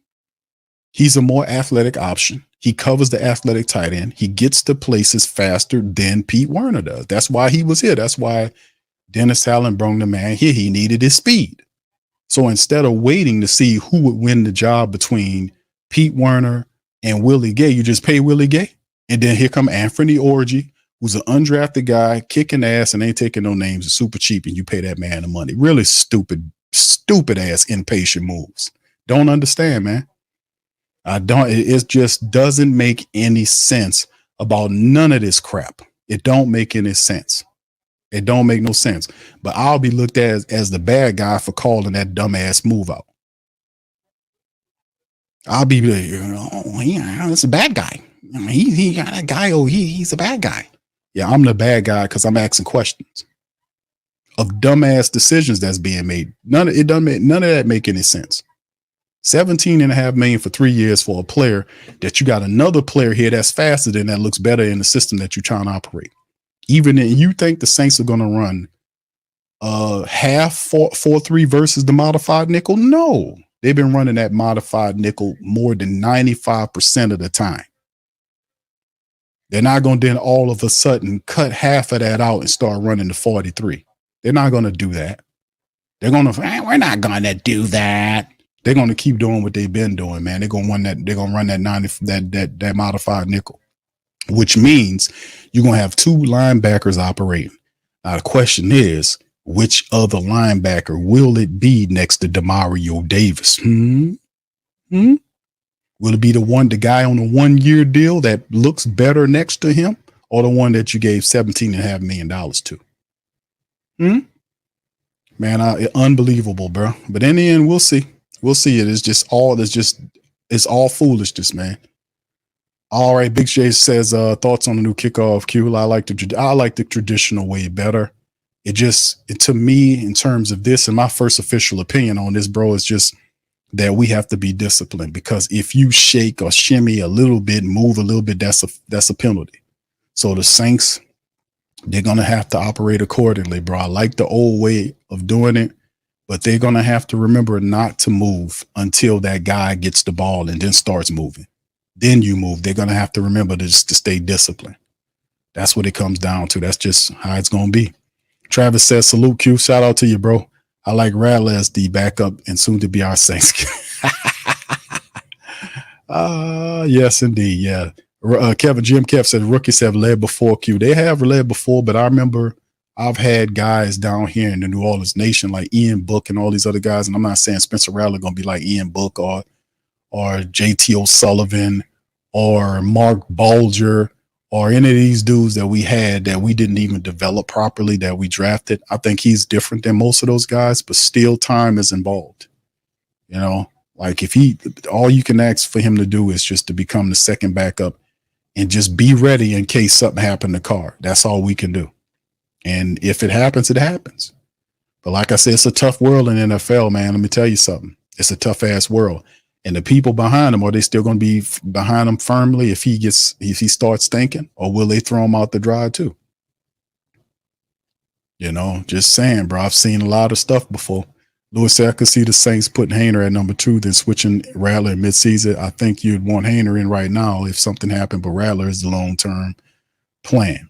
He's a more athletic option. He covers the athletic tight end. He gets to places faster than Pete Werner does. That's why he was here. That's why Dennis Allen brought the man here. He needed his speed. So instead of waiting to see who would win the job between Pete Werner and Willie Gay, you just pay Willie Gay. And then here come Anthony Orji, who's an undrafted guy, kicking ass and ain't taking no names, super cheap, and you pay that man the money. Really stupid ass impatient moves. Don't understand, man. It just doesn't make any sense about none of this crap. It don't make any sense. It don't make no sense. But I'll be looked at as the bad guy for calling that dumbass move out. I'll be like, it's a bad guy. He got that guy. He's a bad guy. Yeah, I'm the bad guy because I'm asking questions of dumbass decisions that's being made. None of that make any sense. $17.5 million for 3 years for a player that you got another player here that's faster than that looks better in the system that you're trying to operate. Even then, you think the Saints are going to run half 4-3 versus the modified nickel? No, they've been running that modified nickel more than 95% of the time. They're not going to then all of a sudden cut half of that out and start running the 43. They're not going to do that. They're going to, we're not going to do that. They're going to keep doing what they've been doing, man. They're going to run that. They're going to run that 90, that modified nickel, which means you're going to have two linebackers operating. Now the question is, which other linebacker will it be next to Demario Davis? Will it be the guy on the 1-year deal that looks better next to him, or the one that you gave $17.5 million to? Man, unbelievable, bro. But in the end, we'll see. We'll see. It's all foolishness, man. All right, Big J says thoughts on the new kickoff cue. I like the traditional way better. To me, in terms of this, and my first official opinion on this, bro, is just that we have to be disciplined, because if you shake or shimmy a little bit, move a little bit, that's a penalty. So the Saints, they're going to have to operate accordingly, bro. I like the old way of doing it, but they're going to have to remember not to move until that guy gets the ball and then starts moving. Then you move. They're going to have to remember to stay disciplined. That's what it comes down to. That's just how it's going to be. Travis says, salute, Q. Shout out to you, bro. I like Rattler as the backup and soon to be our Saints. Yes, indeed. Yeah. Jim Kev said rookies have led before, Q. They have led before, but I remember I've had guys down here in the New Orleans nation like Ian Book and all these other guys. And I'm not saying Spencer Rattler going to be like Ian Book or JT O'Sullivan or Mark Bulger or any of these dudes that we had that we didn't even develop properly, that we drafted. I think he's different than most of those guys, but still time is involved. You know, like all you can ask for him to do is just to become the second backup and just be ready in case something happened to Carr. That's all we can do. And if it happens, it happens. But like I said, it's a tough world in the NFL, man. Let me tell you something. It's a tough ass world. And the people behind him, are they still going to be behind him firmly if he starts stinking, or will they throw him out the drive too? You know, just saying, bro. I've seen a lot of stuff before. Lewis said, I could see the Saints putting Hainer at number 2, then switching Rattler in midseason. I think you'd want Hainer in right now if something happened, but Rattler is the long-term plan.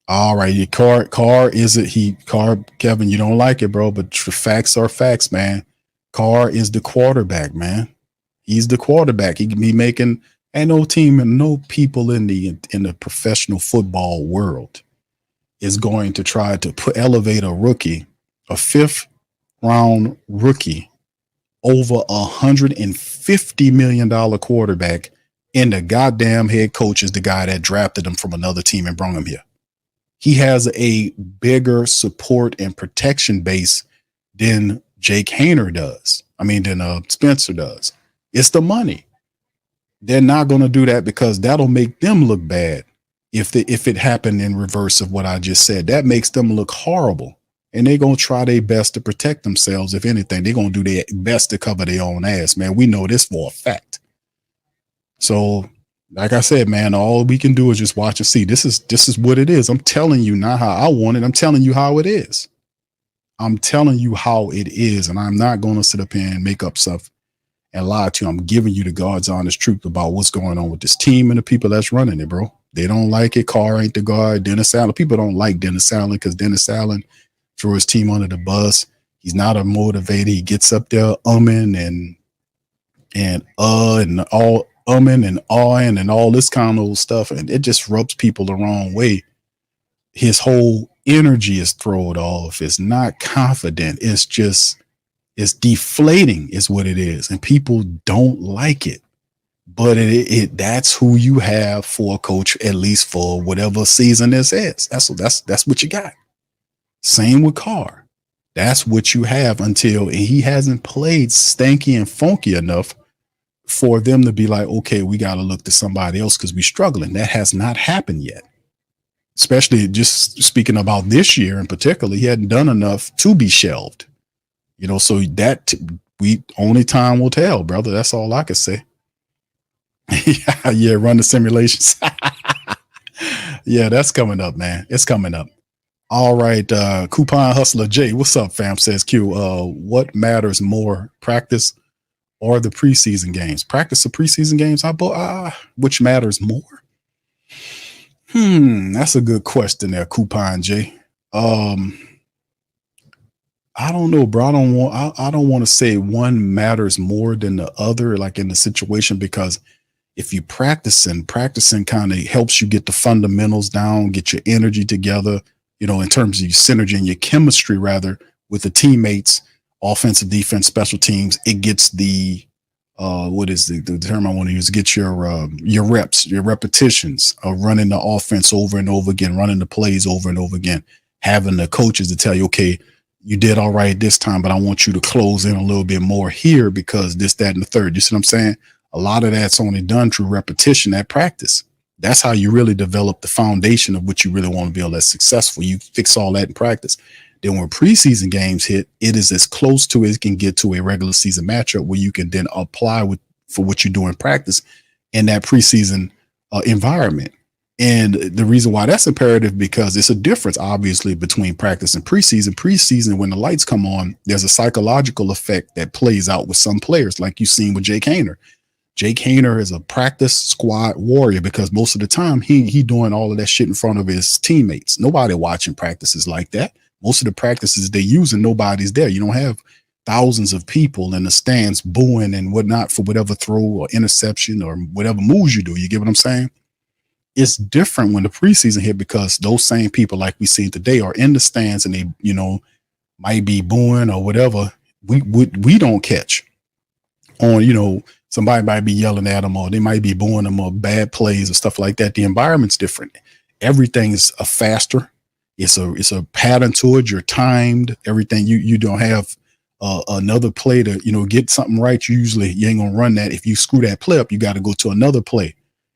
All right, Carr, Kevin, you don't like it, bro, but facts are facts, man. Carr is the quarterback, man. He's the quarterback. He can be making, and no team and no people in the professional football world is going to try to elevate a rookie, a 5th-round rookie, over $150 million quarterback, and the goddamn head coach is the guy that drafted him from another team and brought him here. He has a bigger support and protection base than Jake Haener does. Than Spencer does. It's the money. They're not going to do that because that'll make them look bad. If it happened in reverse of what I just said, that makes them look horrible. And they're going to try their best to protect themselves. If anything, they're going to do their best to cover their own ass, man. We know this for a fact. So, like I said, man, all we can do is just watch and see. This is what it is. I'm telling you not how I want it. I'm telling you how it is. I'm telling you how it is. And I'm not going to sit up here and make up stuff and lie to you. I'm giving you the God's honest truth about what's going on with this team and the people that's running it, bro. They don't like it. Carr ain't the guard. Dennis Allen. People don't like Dennis Allen because Dennis Allen threw his team under the bus. He's not a motivator. He gets up there umming and all umming and awing and all this kind of old stuff. And it just rubs people the wrong way. His whole energy is thrown off. It's not confident. It's deflating is what it is. And people don't like it. But that's who you have for a coach, at least for whatever season this is. That's what you got. Same with Carr. That's what you have until he hasn't played stanky and funky enough for them to be like, okay, we got to look to somebody else because we're struggling. That has not happened yet. Especially just speaking about this year in particular, he hadn't done enough to be shelved. You know, so that only time will tell, brother. That's all I could say. Yeah, run the simulations. Yeah, that's coming up, man. It's coming up. All right, Coupon Hustler Jay, what's up, fam? Says Q. What matters more, practice or the preseason games? Practice or preseason games? Which matters more? That's a good question there, Coupon Jay. I don't know, bro. I don't want to say one matters more than the other, like in the situation, because if you practicing kind of helps you get the fundamentals down, get your energy together, you know, in terms of your synergy and your chemistry, rather, with the teammates, offensive, defense, special teams. It gets the what is the term I want to use? Get your reps, your repetitions of running the offense over and over again, running the plays over and over again, having the coaches to tell you, okay, you did all right this time, but I want you to close in a little bit more here because this, that, and the third. You see what I'm saying? A lot of that's only done through repetition at practice. That's how you really develop the foundation of what you really want to build as successful. You fix all that in practice. Then when preseason games hit, it is as close to as it can get to a regular season matchup where you can then apply for what you do in practice in that preseason environment. And the reason why that's imperative, because it's a difference, obviously, between practice and preseason. Preseason, when the lights come on, there's a psychological effect that plays out with some players, like you've seen with Jake Haener. Jake Haener is a practice squad warrior because most of the time he doing all of that shit in front of his teammates. Nobody watching practices like that. Most of the practices they use and nobody's there. You don't have thousands of people in the stands booing and whatnot for whatever throw or interception or whatever moves you do. You get what I'm saying? It's different when the preseason hit because those same people, like we see today, are in the stands and they, might be booing or whatever. We don't catch on, somebody might be yelling at them or they might be booing them or bad plays or stuff like that. The environment's different. Everything is faster. It's a pattern to it. You're timed. Everything you don't have another play to, get something right. You ain't going to run that. If you screw that play up, you got to go to another play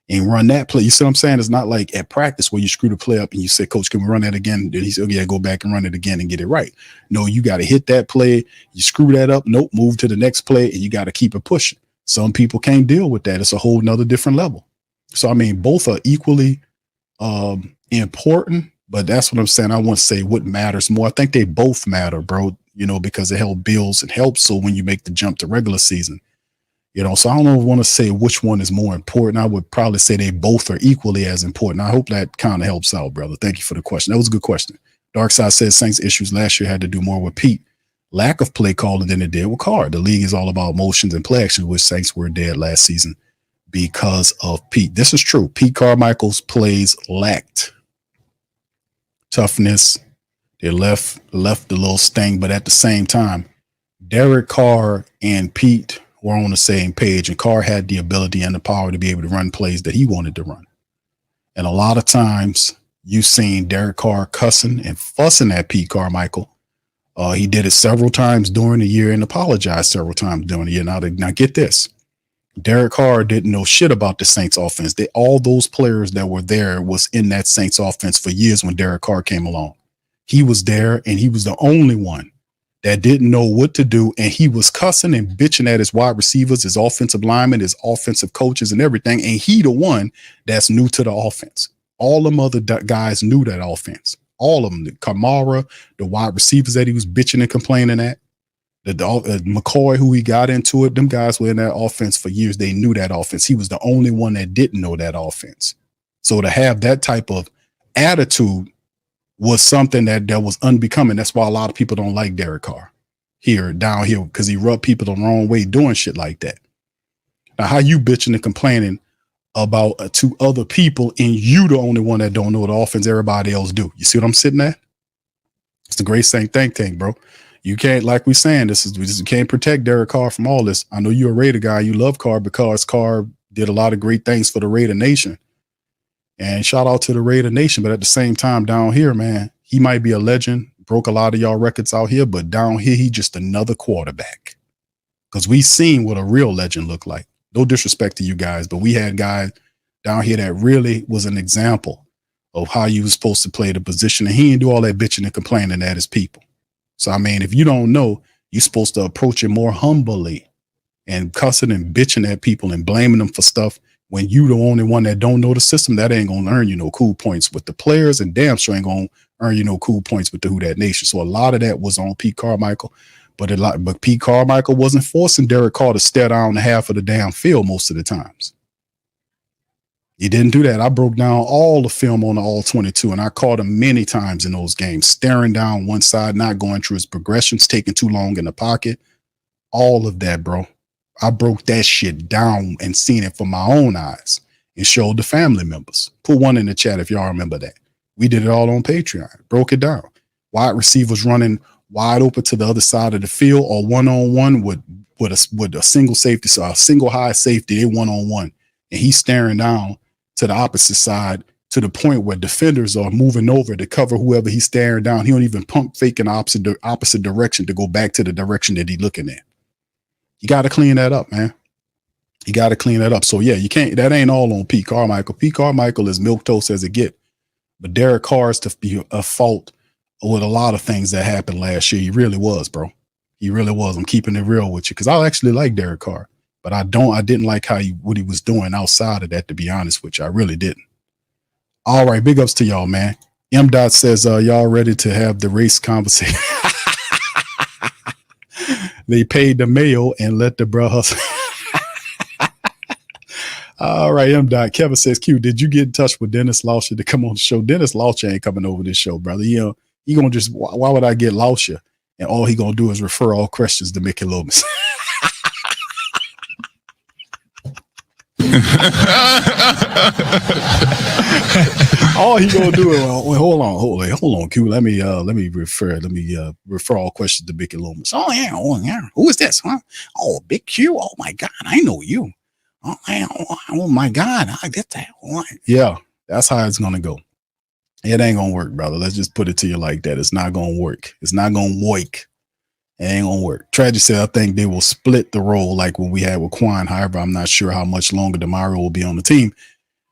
and run that play. You see what I'm saying? It's not like at practice where you screw the play up and you say, coach, can we run that again? Then he said, yeah, go back and run it again and get it right. No, you got to hit that play. You screw that up. Nope. Move to the next play and you got to keep it pushing. Some people can't deal with that. It's a whole nother different level. So, I mean, both are equally important, but that's what I'm saying. I want to say what matters more. I think they both matter, bro, because it helps builds and helps. So when you make the jump to regular season, so I don't know if I want to say which one is more important. I would probably say they both are equally as important. I hope that kind of helps out, brother. Thank you for the question. That was a good question. Darkside says Saints issues last year had to do more with Pete. Lack of play calling than it did with Carr. The league is all about motions and play action, which Saints were dead last season because of Pete. This is true. Pete Carmichael's plays lacked toughness. They left a little sting, but at the same time, Derek Carr and Pete were on the same page, and Carr had the ability and the power to be able to run plays that he wanted to run. And a lot of times you've seen Derek Carr cussing and fussing at Pete Carmichael. He did it several times during the year and apologized several times during the year. Now get this. Derek Carr didn't know shit about the Saints offense. All those players that were there was in that Saints offense for years when Derek Carr came along. He was there and he was the only one that didn't know what to do. And he was cussing and bitching at his wide receivers, his offensive linemen, his offensive coaches and everything. And he the one that's new to the offense. All them other guys knew that offense. All of them, the Kamara, the wide receivers that he was bitching and complaining at, the McCoy, who he got into it, them guys were in that offense for years. They knew that offense. He was the only one that didn't know that offense. So to have that type of attitude was something that was unbecoming. That's why a lot of people don't like Derek Carr down here, because he rubbed people the wrong way doing shit like that. Now, how you bitching and complaining about two other people and you the only one that don't know the offense everybody else do? You see what I'm sitting at? It's the great Saint think tank, bro. You can't, like we saying, you can't protect Derek Carr from all this. I know you're a Raider guy. You love Carr because Carr did a lot of great things for the Raider Nation. And shout out to the Raider Nation. But at the same time, down here, man, he might be a legend, broke a lot of y'all records out here, but down here, he just another quarterback. Because we seen what a real legend looked like. No disrespect to you guys, but we had guys down here that really was an example of how you was supposed to play the position. And he didn't do all that bitching and complaining at his people. So, I mean, if you don't know, you're supposed to approach it more humbly and cussing and bitching at people and blaming them for stuff. When you the only one that don't know the system, that ain't going to earn you no cool points with the players, and damn sure ain't going to earn you no cool points with the Who Dat Nation. So a lot of that was on Pete Carmichael, but Pete Carmichael wasn't forcing Derek Carr to stare down the half of the damn field most of the times. He didn't do that. I broke down all the film on the all 22, and I caught him many times in those games, staring down one side, not going through his progressions, taking too long in the pocket. All of that, bro. I broke that shit down and seen it from my own eyes and showed the family members. Put one in the chat if y'all remember that. We did it all on Patreon. Broke it down. Wide receivers running wide open to the other side of the field or one-on-one with a single safety, so a single high safety, they one-on-one. And he's staring down to the opposite side to the point where defenders are moving over to cover whoever he's staring down. He don't even pump fake in the opposite direction to go back to the direction that he's looking at. You got to clean that up, man. You got to clean that up. So, yeah, you can't – that ain't all on Pete Carmichael. Pete Carmichael is milquetoast as it get. But Derek Carr is to be a fault with a lot of things that happened last year. He really was, bro. He really was. I'm keeping it real with you because I actually like Derek Carr. But I didn't like what he was doing outside of that, to be honest with you. I really didn't. All right, big ups to y'all, man. M. Dot says, y'all ready to have the race conversation? They paid the mayo and let the bro hustle. All right, M. Dot. Kevin says, Q, did you get in touch with Dennis Lauscher to come on the show? Dennis Lauscher ain't coming over this show, brother. You know, he gonna just, why would I get Lauscher? And all he gonna do is refer all questions to Mickey Loomis. All he gonna do is hold on, Q. Let me refer all questions to Mickey Loomis. Oh yeah. Who is this? Huh? Oh, Big Q. Oh my God, I know you. Oh my God, I get that. Yeah, that's how it's gonna go. It ain't gonna work, brother. Let's just put it to you like that. It's not gonna work. It's not gonna work. It ain't gonna work. Tragic said, I think they will split the role like when we had with Quan. However, I'm not sure how much longer DeMario will be on the team.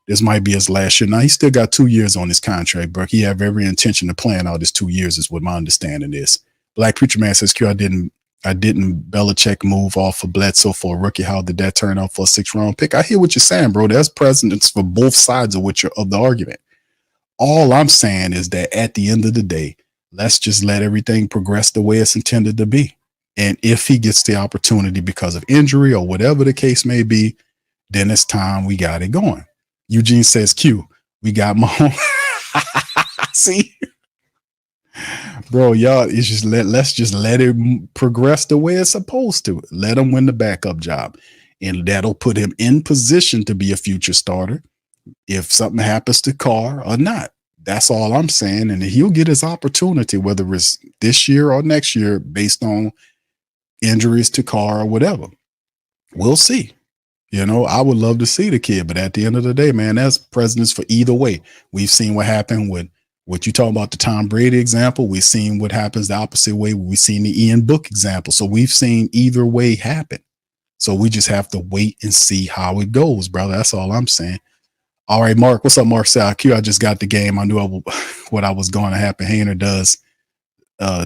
This might be his last year. Now, he still got 2 years on his contract, Burke. He have every intention of playing out his 2 years is what my understanding is. Black Preacher Man says, Q, I didn't Belichick move off for Bledsoe for a rookie. How did that turn out for a 6th-round pick? I hear what you're saying, bro. There's precedence for both sides of the argument. All I'm saying is that at the end of the day, let's just let everything progress the way it's intended to be. And if he gets the opportunity because of injury or whatever the case may be, then it's time we got it going. Eugene says, Q, we got Mahomes. See? Bro, y'all, it's just let's just let it progress the way it's supposed to. Let him win the backup job. And that'll put him in position to be a future starter if something happens to Carr or not. That's all I'm saying. And he'll get his opportunity, whether it's this year or next year, based on injuries to Carr or whatever. We'll see. You know, I would love to see the kid, but at the end of the day, man, that's precedence for either way. We've seen what happened with what you talk about, the Tom Brady example. We've seen what happens the opposite way. We've seen the Ian Book example. So we've seen either way happen. So we just have to wait and see how it goes, brother. That's all I'm saying. All right, Mark. What's up, Mark? Q, I just got the game. I knew what I was going to happen. Hainer does.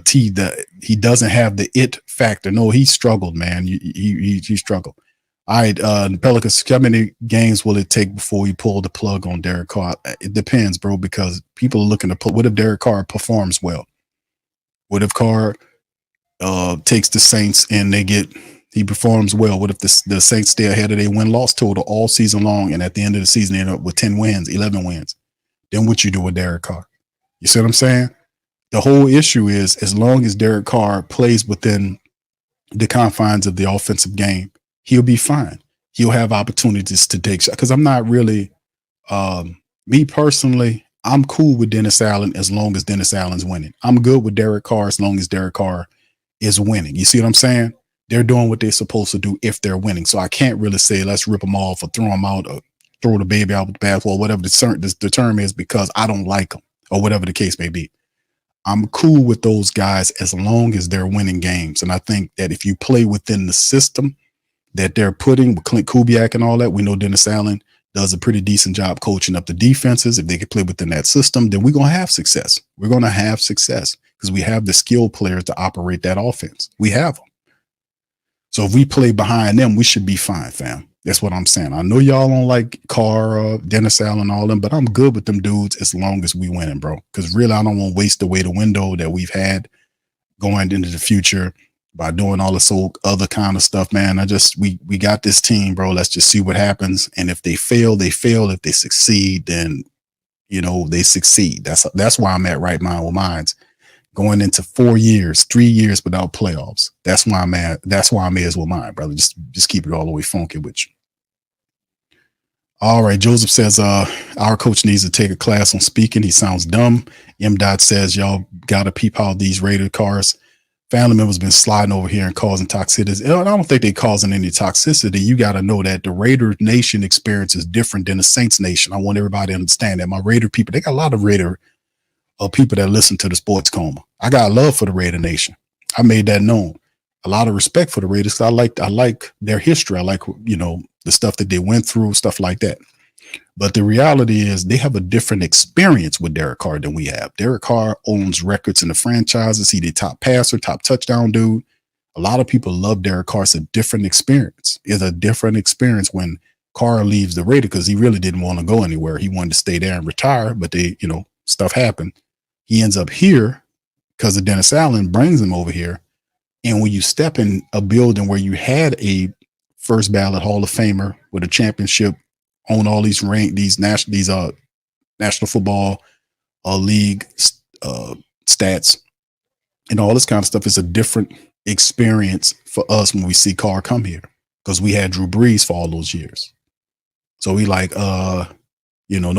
He doesn't have the it factor. No, he struggled, man. He struggled. All right, Pelicans, how many games will it take before we pull the plug on Derek Carr? It depends, bro, because people are looking to put, what if Derek Carr performs well? What if Carr takes the Saints and he performs well? What if the Saints stay ahead of their win-loss total all season long, and at the end of the season they end up with 10 wins, 11 wins? Then what you do with Derek Carr? You see what I'm saying? The whole issue is, as long as Derek Carr plays within the confines of the offensive game, he'll be fine. He'll have opportunities to take shots. Because I'm not really, me personally, I'm cool with Dennis Allen as long as Dennis Allen's winning. I'm good with Derek Carr as long as Derek Carr is winning. You see what I'm saying? They're doing what they're supposed to do if they're winning. So I can't really say let's rip them off or throw them out or throw the baby out with the bathwater, whatever the term is, because I don't like them or whatever the case may be. I'm cool with those guys as long as they're winning games. And I think that if you play within the system that they're putting with Clint Kubiak and all that, we know Dennis Allen does a pretty decent job coaching up the defenses. If they can play within that system, then we're going to have success. We're going to have success because we have the skilled players to operate that offense. We have them. So if we play behind them, we should be fine, fam. That's what I'm saying. I know y'all don't like Carr, Dennis Allen, all them, but I'm good with them dudes as long as we winning, bro. Because really, I don't want to waste away the window that we've had going into the future by doing all this other kind of stuff, man. We got this team, bro. Let's just see what happens. And if they fail, they fail. If they succeed, then, they succeed. That's why I'm at right now with mines. Going into 3 years without playoffs. That's why I'm at. That's why I'm as with mine, brother. Just keep it all the way funky with you. All right. Joseph says, our coach needs to take a class on speaking. He sounds dumb. M. Dot says, y'all got to peep out these Raider cars. family members been sliding over here and causing toxicity. I don't think they're causing any toxicity. You got to know that the Raider Nation experience is different than the Saints Nation. I want everybody to understand that. My Raider people, they got a lot of Raider people that listen to the Sports Coma. I got love for the Raider Nation. I made that known. A lot of respect for the Raiders. I like their history. I like, the stuff that they went through, stuff like that. But the reality is they have a different experience with Derek Carr than we have. Derek Carr owns records in the franchises. He's the top passer, top touchdown dude. A lot of people love Derek Carr. It's a different experience. It's a different experience when Carr leaves the Raiders because he really didn't want to go anywhere. He wanted to stay there and retire, but stuff happened. He ends up here because of Dennis Allen brings him over here. And when you step in a building where you had a first ballot Hall of Famer with a championship, on all these national football league stats and all this kind of stuff, is a different experience for us when we see Carr come here, because we had Drew Brees for all those years. So we no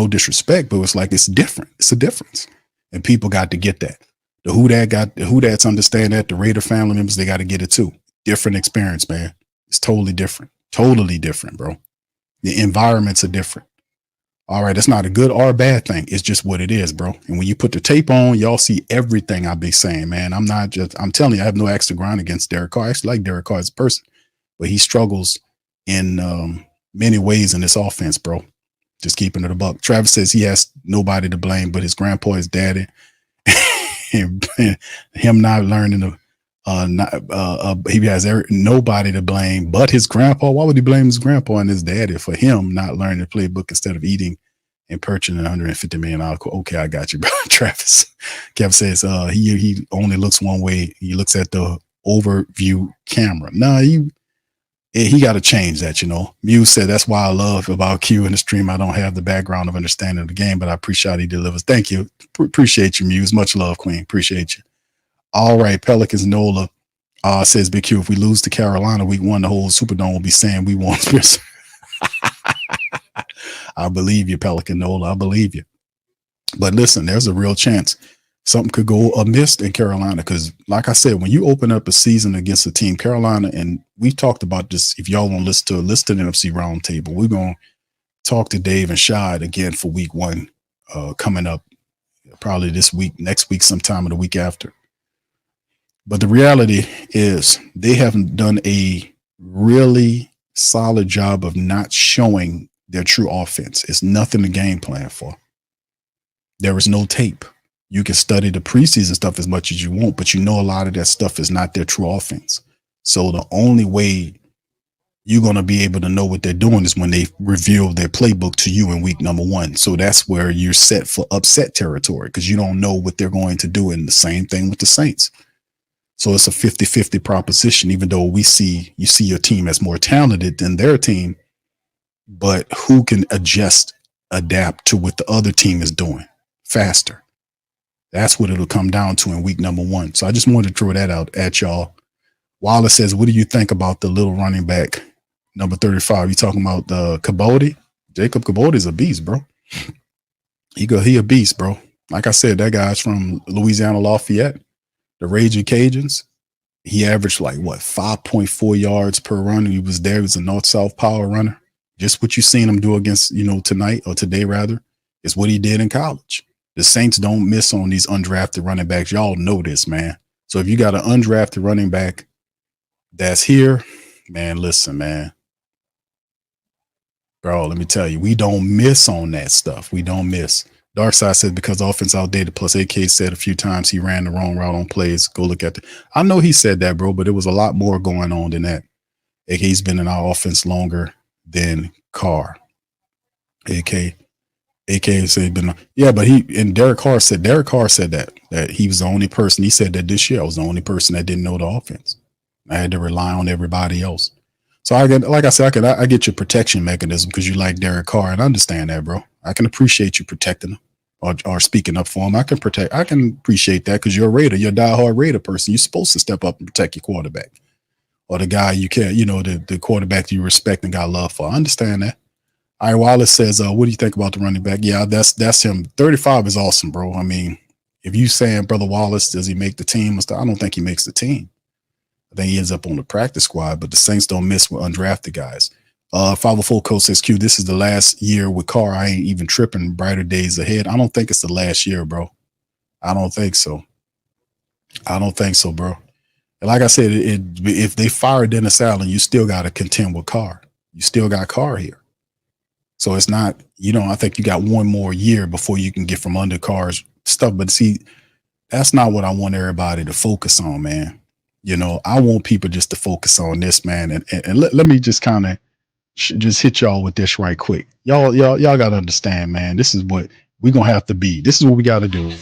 disrespect, but it's like, it's different. It's a difference. And people got to get that. The who that's understand that. The Raider family members, they got to get it too. Different experience, man. It's totally different, bro. The environments are different. All right. It's not a good or a bad thing. It's just what it is, bro. And when you put the tape on, y'all see everything I be saying, man. I'm telling you, I have no axe to grind against Derek Carr. I actually like Derek Carr as a person, but he struggles in many ways in this offense, bro. Just keeping it a buck. Travis says he has nobody to blame but his grandpa, his daddy, and him not learning to he has nobody to blame but his grandpa. Why would he blame his grandpa and his daddy for him not learning the playbook instead of eating and purchasing $150 million? Okay, I got you, bro. Travis. Kevin says he only looks one way. He looks at the overview camera. No, he got to change that, Muse said, that's why I love about Q in the stream. I don't have the background of understanding of the game, but I appreciate how he delivers. Thank you. Appreciate you, Muse. Much love, Queen. Appreciate you. All right, Pelicans Nola says, Big Q, if we lose to Carolina week 1, the whole Superdome will be saying we won. I believe you, Pelican Nola. I believe you. But listen, there's a real chance something could go amiss in Carolina because, like I said, when you open up a season against a team, Carolina, and we talked about this, if y'all want to listen to the NFC Roundtable, we're going to talk to Dave and Shad again for week 1 coming up probably this week, next week, sometime or the week after. But the reality is they haven't done a really solid job of not showing their true offense. It's nothing to game plan for. There is no tape. You can study the preseason stuff as much as you want, but a lot of that stuff is not their true offense. So the only way you're going to be able to know what they're doing is when they reveal their playbook to you in week number 1. So that's where you're set for upset territory because you don't know what they're going to do. And the same thing with the Saints. So it's a 50-50 proposition, even though you see your team as more talented than their team, but who can adapt to what the other team is doing faster? That's what it'll come down to in week number 1. So I just wanted to throw that out at y'all. Wallace says, what do you think about the little running back, number 35? You talking about the Cabody? Jacob Cabody is a beast, bro. He a beast, bro. Like I said, that guy's from Louisiana Lafayette. The Raging Cajuns, he averaged 5.4 yards per run. He was there. He was a north-south power runner. Just what you seen him do against, tonight or today rather, is what he did in college. The Saints don't miss on these undrafted running backs. Y'all know this, man. So if you got an undrafted running back that's here, man, listen, man. Bro, let me tell you, we don't miss on that stuff. We don't miss. Darkside said because offense outdated, plus AK said a few times he ran the wrong route on plays. Go look at I know he said that, bro, but it was a lot more going on than that. AK's been in our offense longer than Carr. AK said but Derek Carr said that he was the only person. He said that this year I was the only person that didn't know the offense. I had to rely on everybody else. So I get your protection mechanism because you like Derek Carr, and I understand that, bro. I can appreciate you protecting him or speaking up for him. I can appreciate that because you're a Raider. You're a diehard Raider person. You're supposed to step up and protect your quarterback or the guy you care, the quarterback you respect and got love for. I understand that. All right, Wallace says, what do you think about the running back? Yeah, that's him. 35 is awesome, bro. I mean, If you saying Brother Wallace, does he make the team? I don't think he makes the team. I think he ends up on the practice squad, but the Saints don't miss with undrafted guys. 504 Coach says, Q, this is the last year with Carr. I ain't even tripping. Brighter days ahead. I don't think it's the last year, bro. I don't think so. I don't think so, bro. And like I said, if they fire Dennis Allen, you still got to contend with Carr. You still got Carr here. So it's not, I think you got one more year before you can get from under Carr's stuff. But see, that's not what I want everybody to focus on, man. I want people just to focus on this, man. And let me just kind of just hit y'all with this right quick. Y'all got to understand, man. This is what we're going to have to be. This is what we got to do.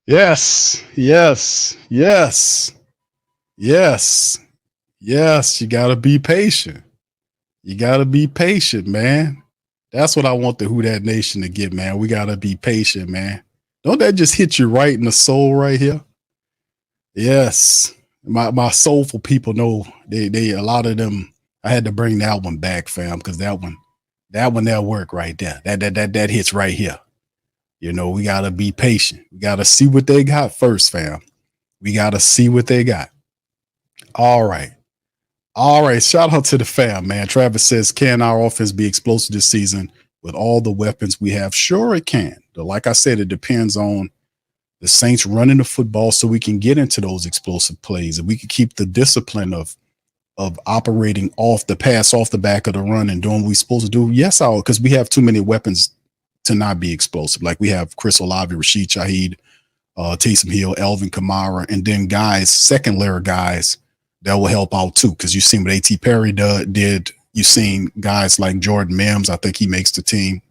Yes. You got to be patient. You got to be patient, man. That's what I want the Who Dat Nation to get, man. We got to be patient, man. Don't that just hit you right in the soul right here? Yes. My soulful people know they a lot of them. I had to bring that one back, fam, because that work right there. That hits right here. We got to be patient. We got to see what they got first, fam. We got to see what they got. All right. Shout out to the fam, man. Travis says, can our offense be explosive this season with all the weapons we have? Sure, it can. But like I said, it depends on the Saints running the football so we can get into those explosive plays and we can keep the discipline of operating off the pass, off the back of the run and doing what we're supposed to do. Yes, because we have too many weapons to not be explosive. Like we have Chris Olave, Rashid Shaheed, Taysom Hill, Alvin Kamara, and then guys, second layer guys that will help out too. Because you've seen what A.T. Perry did. You've seen guys like Jordan Mims. I think he makes the team.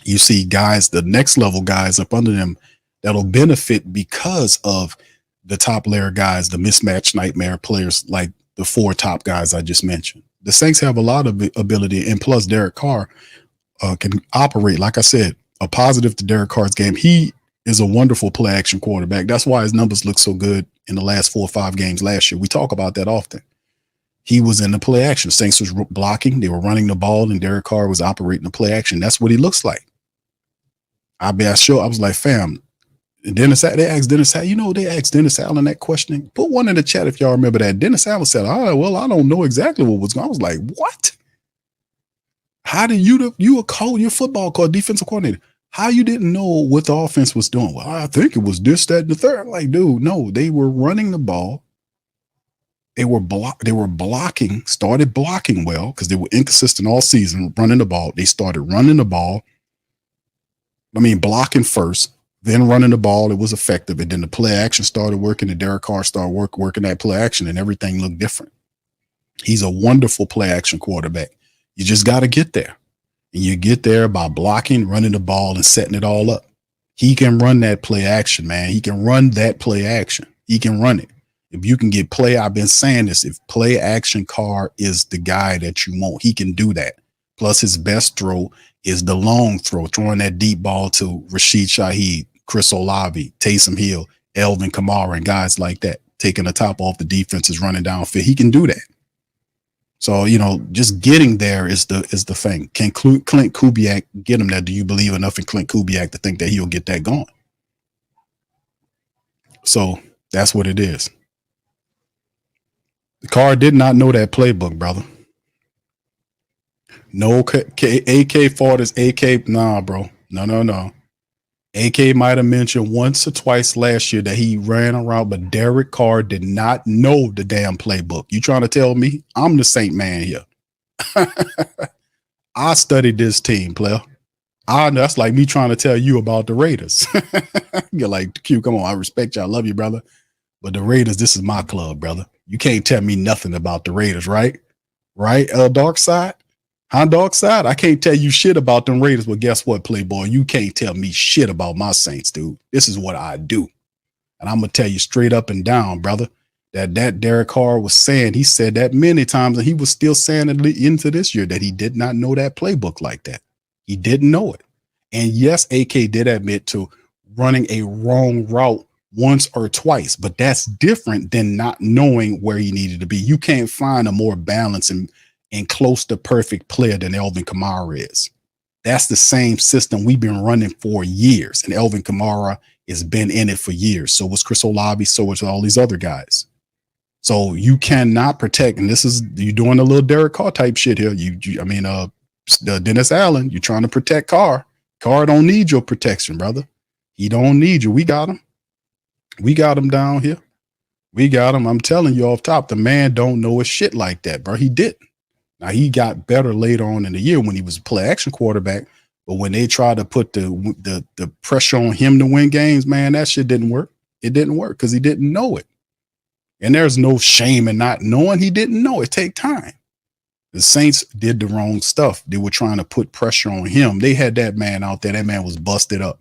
You see guys, the next level guys up under them that'll benefit because of the top layer guys, the mismatch nightmare players like the four top guys I just mentioned. The Saints have a lot of ability, and plus Derek Carr can operate. Like I said, a positive to Derek Carr's game. He is a wonderful play action quarterback. That's why his numbers look so good in the last 4 or 5 games last year. We talk about that often. He was in the play action. Saints was blocking. They were running the ball, and Derek Carr was operating the play action. That's what he looks like. I was like, fam, they asked Dennis Allen, they asked Dennis Allen that question. Put one in the chat if y'all remember that. Dennis Allen said, well, I don't know exactly what was going on. I was like, what? How did you a coach, your football coach, defensive coordinator, how you didn't know what the offense was doing? Well, I think it was this, that, and the third. Like, dude, no, they were running the ball. They were blocking, started blocking well because they were inconsistent all season running the ball. They started running the ball. Blocking first, then running the ball. It was effective. And then the play action started working, and Derek Carr started working that play action, and everything looked different. He's a wonderful play action quarterback. You just got to get there. And you get there by blocking, running the ball, and setting it all up. He can run that play action, man. He can run that play action. He can run it. If you can get play, I've been saying this, if play action Carr is the guy that you want, he can do that. Plus his best throw is the long throw, throwing that deep ball to Rashid Shaheed, Chris Olave, Taysom Hill, Alvin Kamara, and guys like that, taking the top off the defenses, running downfield. He can do that. So, just getting there is the thing. Can Clint Kubiak get him there? Do you believe enough in Clint Kubiak to think that he'll get that going? So that's what it is. Carr did not know that playbook, brother. No, AK fought his AK. Nah, bro. No. AK might have mentioned once or twice last year that he ran around, but Derek Carr did not know the damn playbook. You trying to tell me I'm the Saint man here? I studied this team, player. That's like me trying to tell you about the Raiders. You're like, Q, come on. I respect you. I love you, brother. But the Raiders, this is my club, brother. You can't tell me nothing about the Raiders, right? Right, Dark Side? Huh, Dark Side? I can't tell you shit about them Raiders, but guess what, Playboy? You can't tell me shit about my Saints, dude. This is what I do. And I'm going to tell you straight up and down, brother, that Derek Carr was saying, he said that many times, and he was still saying it into this year that he did not know that playbook like that. He didn't know it. And yes, AK did admit to running a wrong route once or twice, but that's different than not knowing where he needed to be. You can't find a more balanced and close to perfect player than Alvin Kamara is. That's the same system we've been running for years, and Alvin Kamara has been in it for years. So was Chris Olave, so was all these other guys. So you cannot protect, and this is you doing a little Derek Carr type shit here. Dennis Allen, you're trying to protect Carr. Carr don't need your protection, brother. He don't need you. We got him. We got him down here. We got him. I'm telling you off top, the man don't know his shit like that, bro. He didn't. Now he got better later on in the year when he was a play action quarterback, but when they tried to put the pressure on him to win games, man, that shit didn't work. It didn't work because he didn't know it. And there's no shame in not knowing he didn't know. It take time. The Saints did the wrong stuff. They were trying to put pressure on him. They had that man out there. That man was busted up.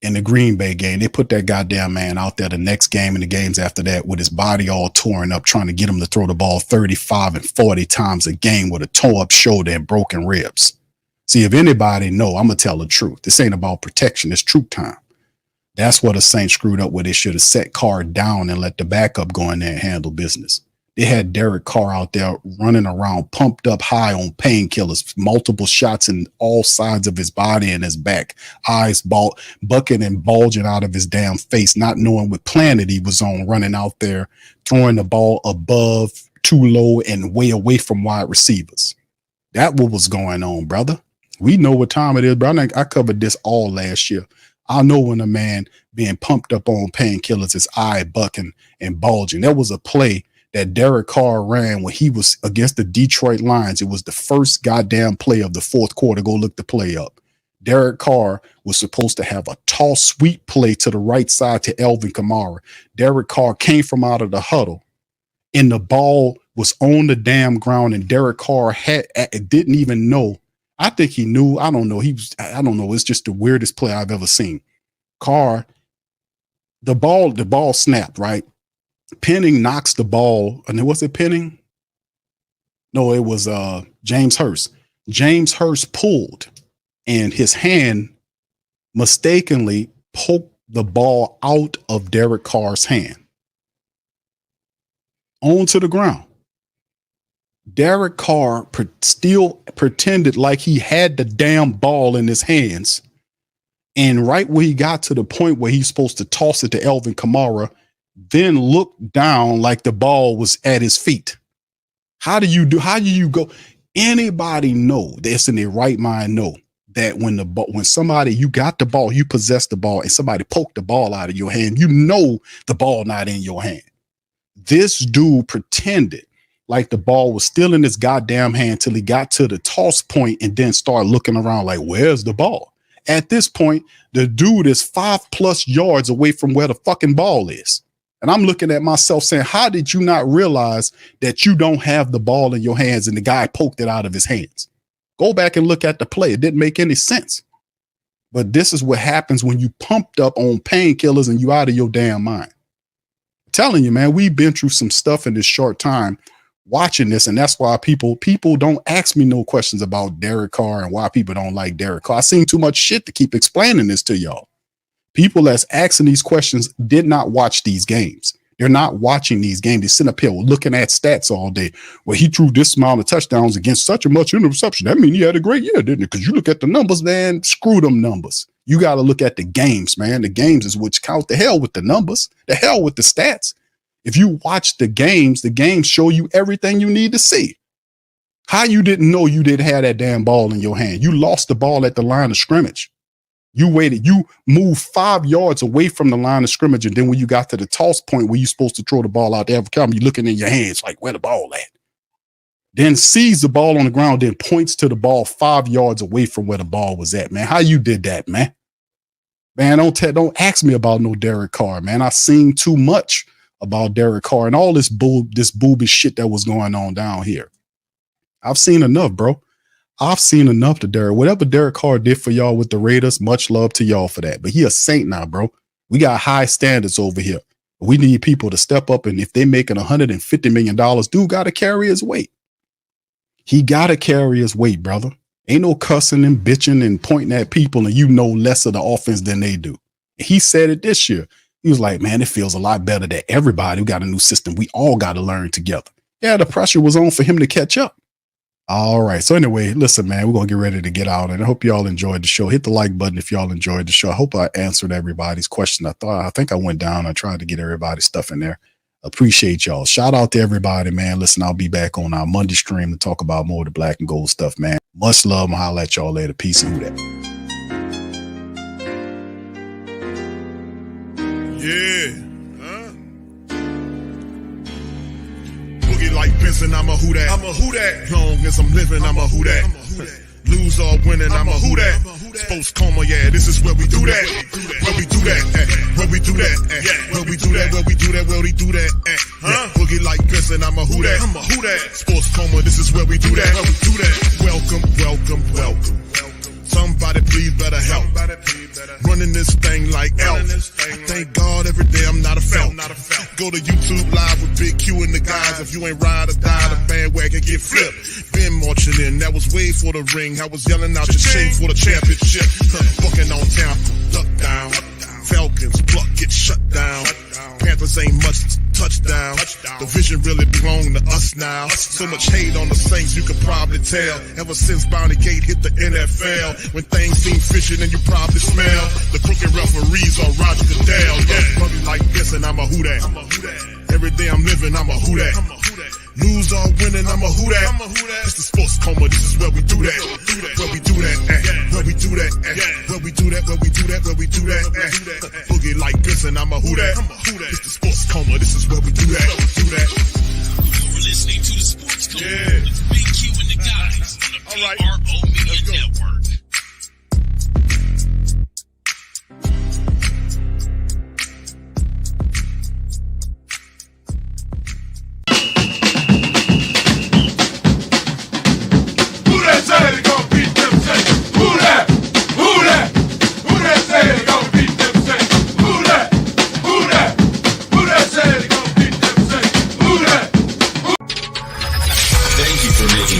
In the Green Bay game, they put that goddamn man out there the next game and the games after that with his body all torn up, trying to get him to throw the ball 35 and 40 times a game with a tore up shoulder and broken ribs. See, if anybody know, I'm going to tell the truth. This ain't about protection. It's truth time. That's what the Saints screwed up where they should have set Carr down and let the backup go in there and handle business. They had Derek Carr out there running around, pumped up high on painkillers, multiple shots in all sides of his body and his back, eyes bucking and bulging out of his damn face, not knowing what planet he was on, running out there, throwing the ball above, too low, and way away from wide receivers. That what was going on, brother. We know what time it is, bro. I covered this all last year. I know when a man being pumped up on painkillers, his eye bucking and bulging. There was a play that Derek Carr ran when he was against the Detroit Lions. It was the first goddamn play of the fourth quarter. Go look the play up. Derek Carr was supposed to have a toss sweep play to the right side to Alvin Kamara. Derek Carr came from out of the huddle, and the ball was on the damn ground, and Derek Carr didn't even know. I think he knew. I don't know. I don't know. It's just the weirdest play I've ever seen. Carr, the ball snapped, right? Penning knocks the ball, and was it Penning? No, it was James Hurst. James Hurst pulled, and his hand mistakenly poked the ball out of Derek Carr's hand onto the ground. Derek Carr still pretended like he had the damn ball in his hands, and right where he got to the point where he's supposed to toss it to Alvin Kamara, then looked down like the ball was at his feet. How do you go? Anybody know that's in their right mind know that when somebody, you got the ball, you possess the ball, and somebody poked the ball out of your hand, you know the ball not in your hand. This dude pretended like the ball was still in his goddamn hand till he got to the toss point and then started looking around like, where's the ball? At this point, the dude is 5+ yards away from where the fucking ball is. And I'm looking at myself saying, how did you not realize that you don't have the ball in your hands and the guy poked it out of his hands? Go back and look at the play. It didn't make any sense. But this is what happens when you pumped up on painkillers and you out of your damn mind. I'm telling you, man, we've been through some stuff in this short time watching this. And that's why people don't ask me no questions about Derek Carr and why people don't like Derek Carr. I've seen too much shit to keep explaining this to y'all. People that's asking these questions did not watch these games. They're not watching these games. They sit up here looking at stats all day. Well, he threw this amount of touchdowns against such a much interception. That means he had a great year, didn't it? Because you look at the numbers, man, screw them numbers. You got to look at the games, man. The games is what count. The hell with the numbers. The hell with the stats. If you watch the games show you everything you need to see. How you didn't know you didn't have that damn ball in your hand? You lost the ball at the line of scrimmage. You waited. You moved 5 yards away from the line of scrimmage, and then when you got to the toss point where you're supposed to throw the ball out there, you're looking in your hands like, where the ball at? Then sees the ball on the ground, then points to the ball 5 yards away from where the ball was at, man. How you did that, man? Man, don't ask me about no Derek Carr, man. I've seen too much about Derek Carr and all this booby shit that was going on down here. I've seen enough, bro. I've seen enough to Derek. Whatever Derek Carr did for y'all with the Raiders, much love to y'all for that. But he a saint now, bro. We got high standards over here. We need people to step up, and if they're making $150 million, dude got to carry his weight. He got to carry his weight, brother. Ain't no cussing and bitching and pointing at people and you know less of the offense than they do. He said it this year. He was like, man, it feels a lot better that everybody got a new system. We all got to learn together. Yeah, the pressure was on for him to catch up. All right. So anyway, listen, man, we're going to get ready to get out. And I hope y'all enjoyed the show. Hit the like button if y'all enjoyed the show. I hope I answered everybody's question. I think I went down. I tried to get everybody's stuff in there. Appreciate y'all. Shout out to everybody, man. Listen, I'll be back on our Monday stream to talk about more of the black and gold stuff, man. Much love. I'll holler at y'all later. Peace and who that. Yeah. Boogie like Benson, I'm a who that. I'm a who that. Long as I'm living, I'm a who that. Lose or winning, I'm a who that. Sports coma, yeah, this is where we do that. Where we do that, where we do that, where we do that, where we do that, where we do that. Boogie like Benson, I'm a who that. I'm a who that. Sports coma, this is where we do that. Where we do that. Welcome, welcome, welcome. Somebody please better help. Running this thing like elf. I thank God every day I'm not a felt. Go to YouTube live with Big Q and the guys. If you ain't ride or die, the bandwagon get flipped. Been marching in, that was way for the ring. I was yelling out your shame for the championship. Bucking on town, duck down. Falcons, pluck, get shut down. Panthers ain't much touchdown. The vision really belong to us now. So much hate on the Saints, you could probably tell. Ever since Bounty Gate hit the NFL, when things seem fishy and you probably smell the crooked referees on Roger Goodell. Yeah, money like this and I'm a who that. Every day I'm living, I'm a who that. Lose or winning, I'm a who that. It's the sports coma, this is where we do that. Where we do that, where we do that, where we do that, where we do that, where we do that. Boogie like this and I'm a who that. It's the sports coma, this is where we do that. You're listening to the Sports Coma with Big Q and the guys on the PRO Media Network.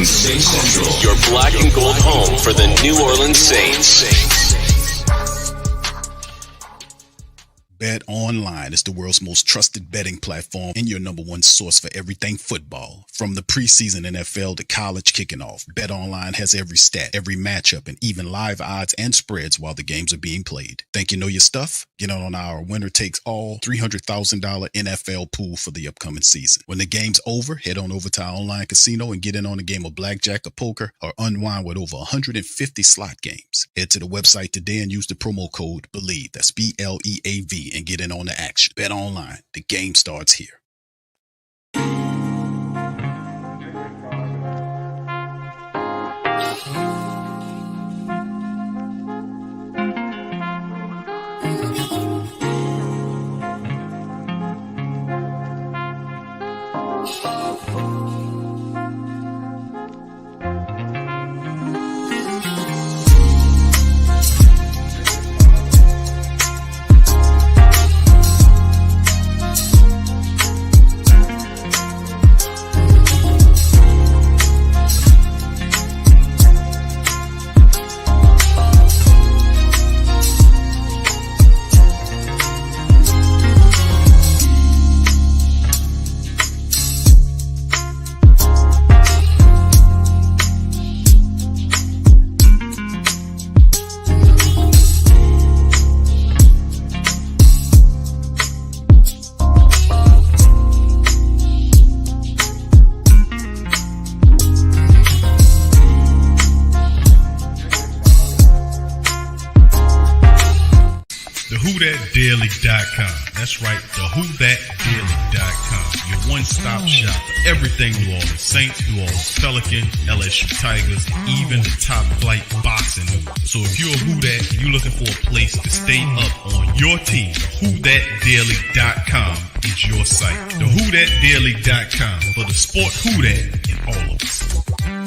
Saints Central, your black and gold home for the New Orleans Saints. Bet Online is the world's most trusted betting platform and your number one source for everything football. From the preseason NFL to college kicking off, Bet Online has every stat, every matchup, and even live odds and spreads while the games are being played. Think you know your stuff? Get on our winner-takes-all $300,000 NFL pool for the upcoming season. When the game's over, head on over to our online casino and get in on a game of blackjack or poker or unwind with over 150 slot games. Head to the website today and use the promo code BELIEVE, that's BLEAV, and get in on the action. Bet Online, the game starts here. WhoThatDaily.com. That's right, the WhoThatDaily.com. Your one-stop shop for everything New Orleans Saints, New Orleans Pelicans, LSU Tigers, even the top flight boxing news. So if you're a Who That and you're looking for a place to stay up on your team, WhoThatDaily.com is your site. The WhoThatDaily.com for the sport Who That in all of us.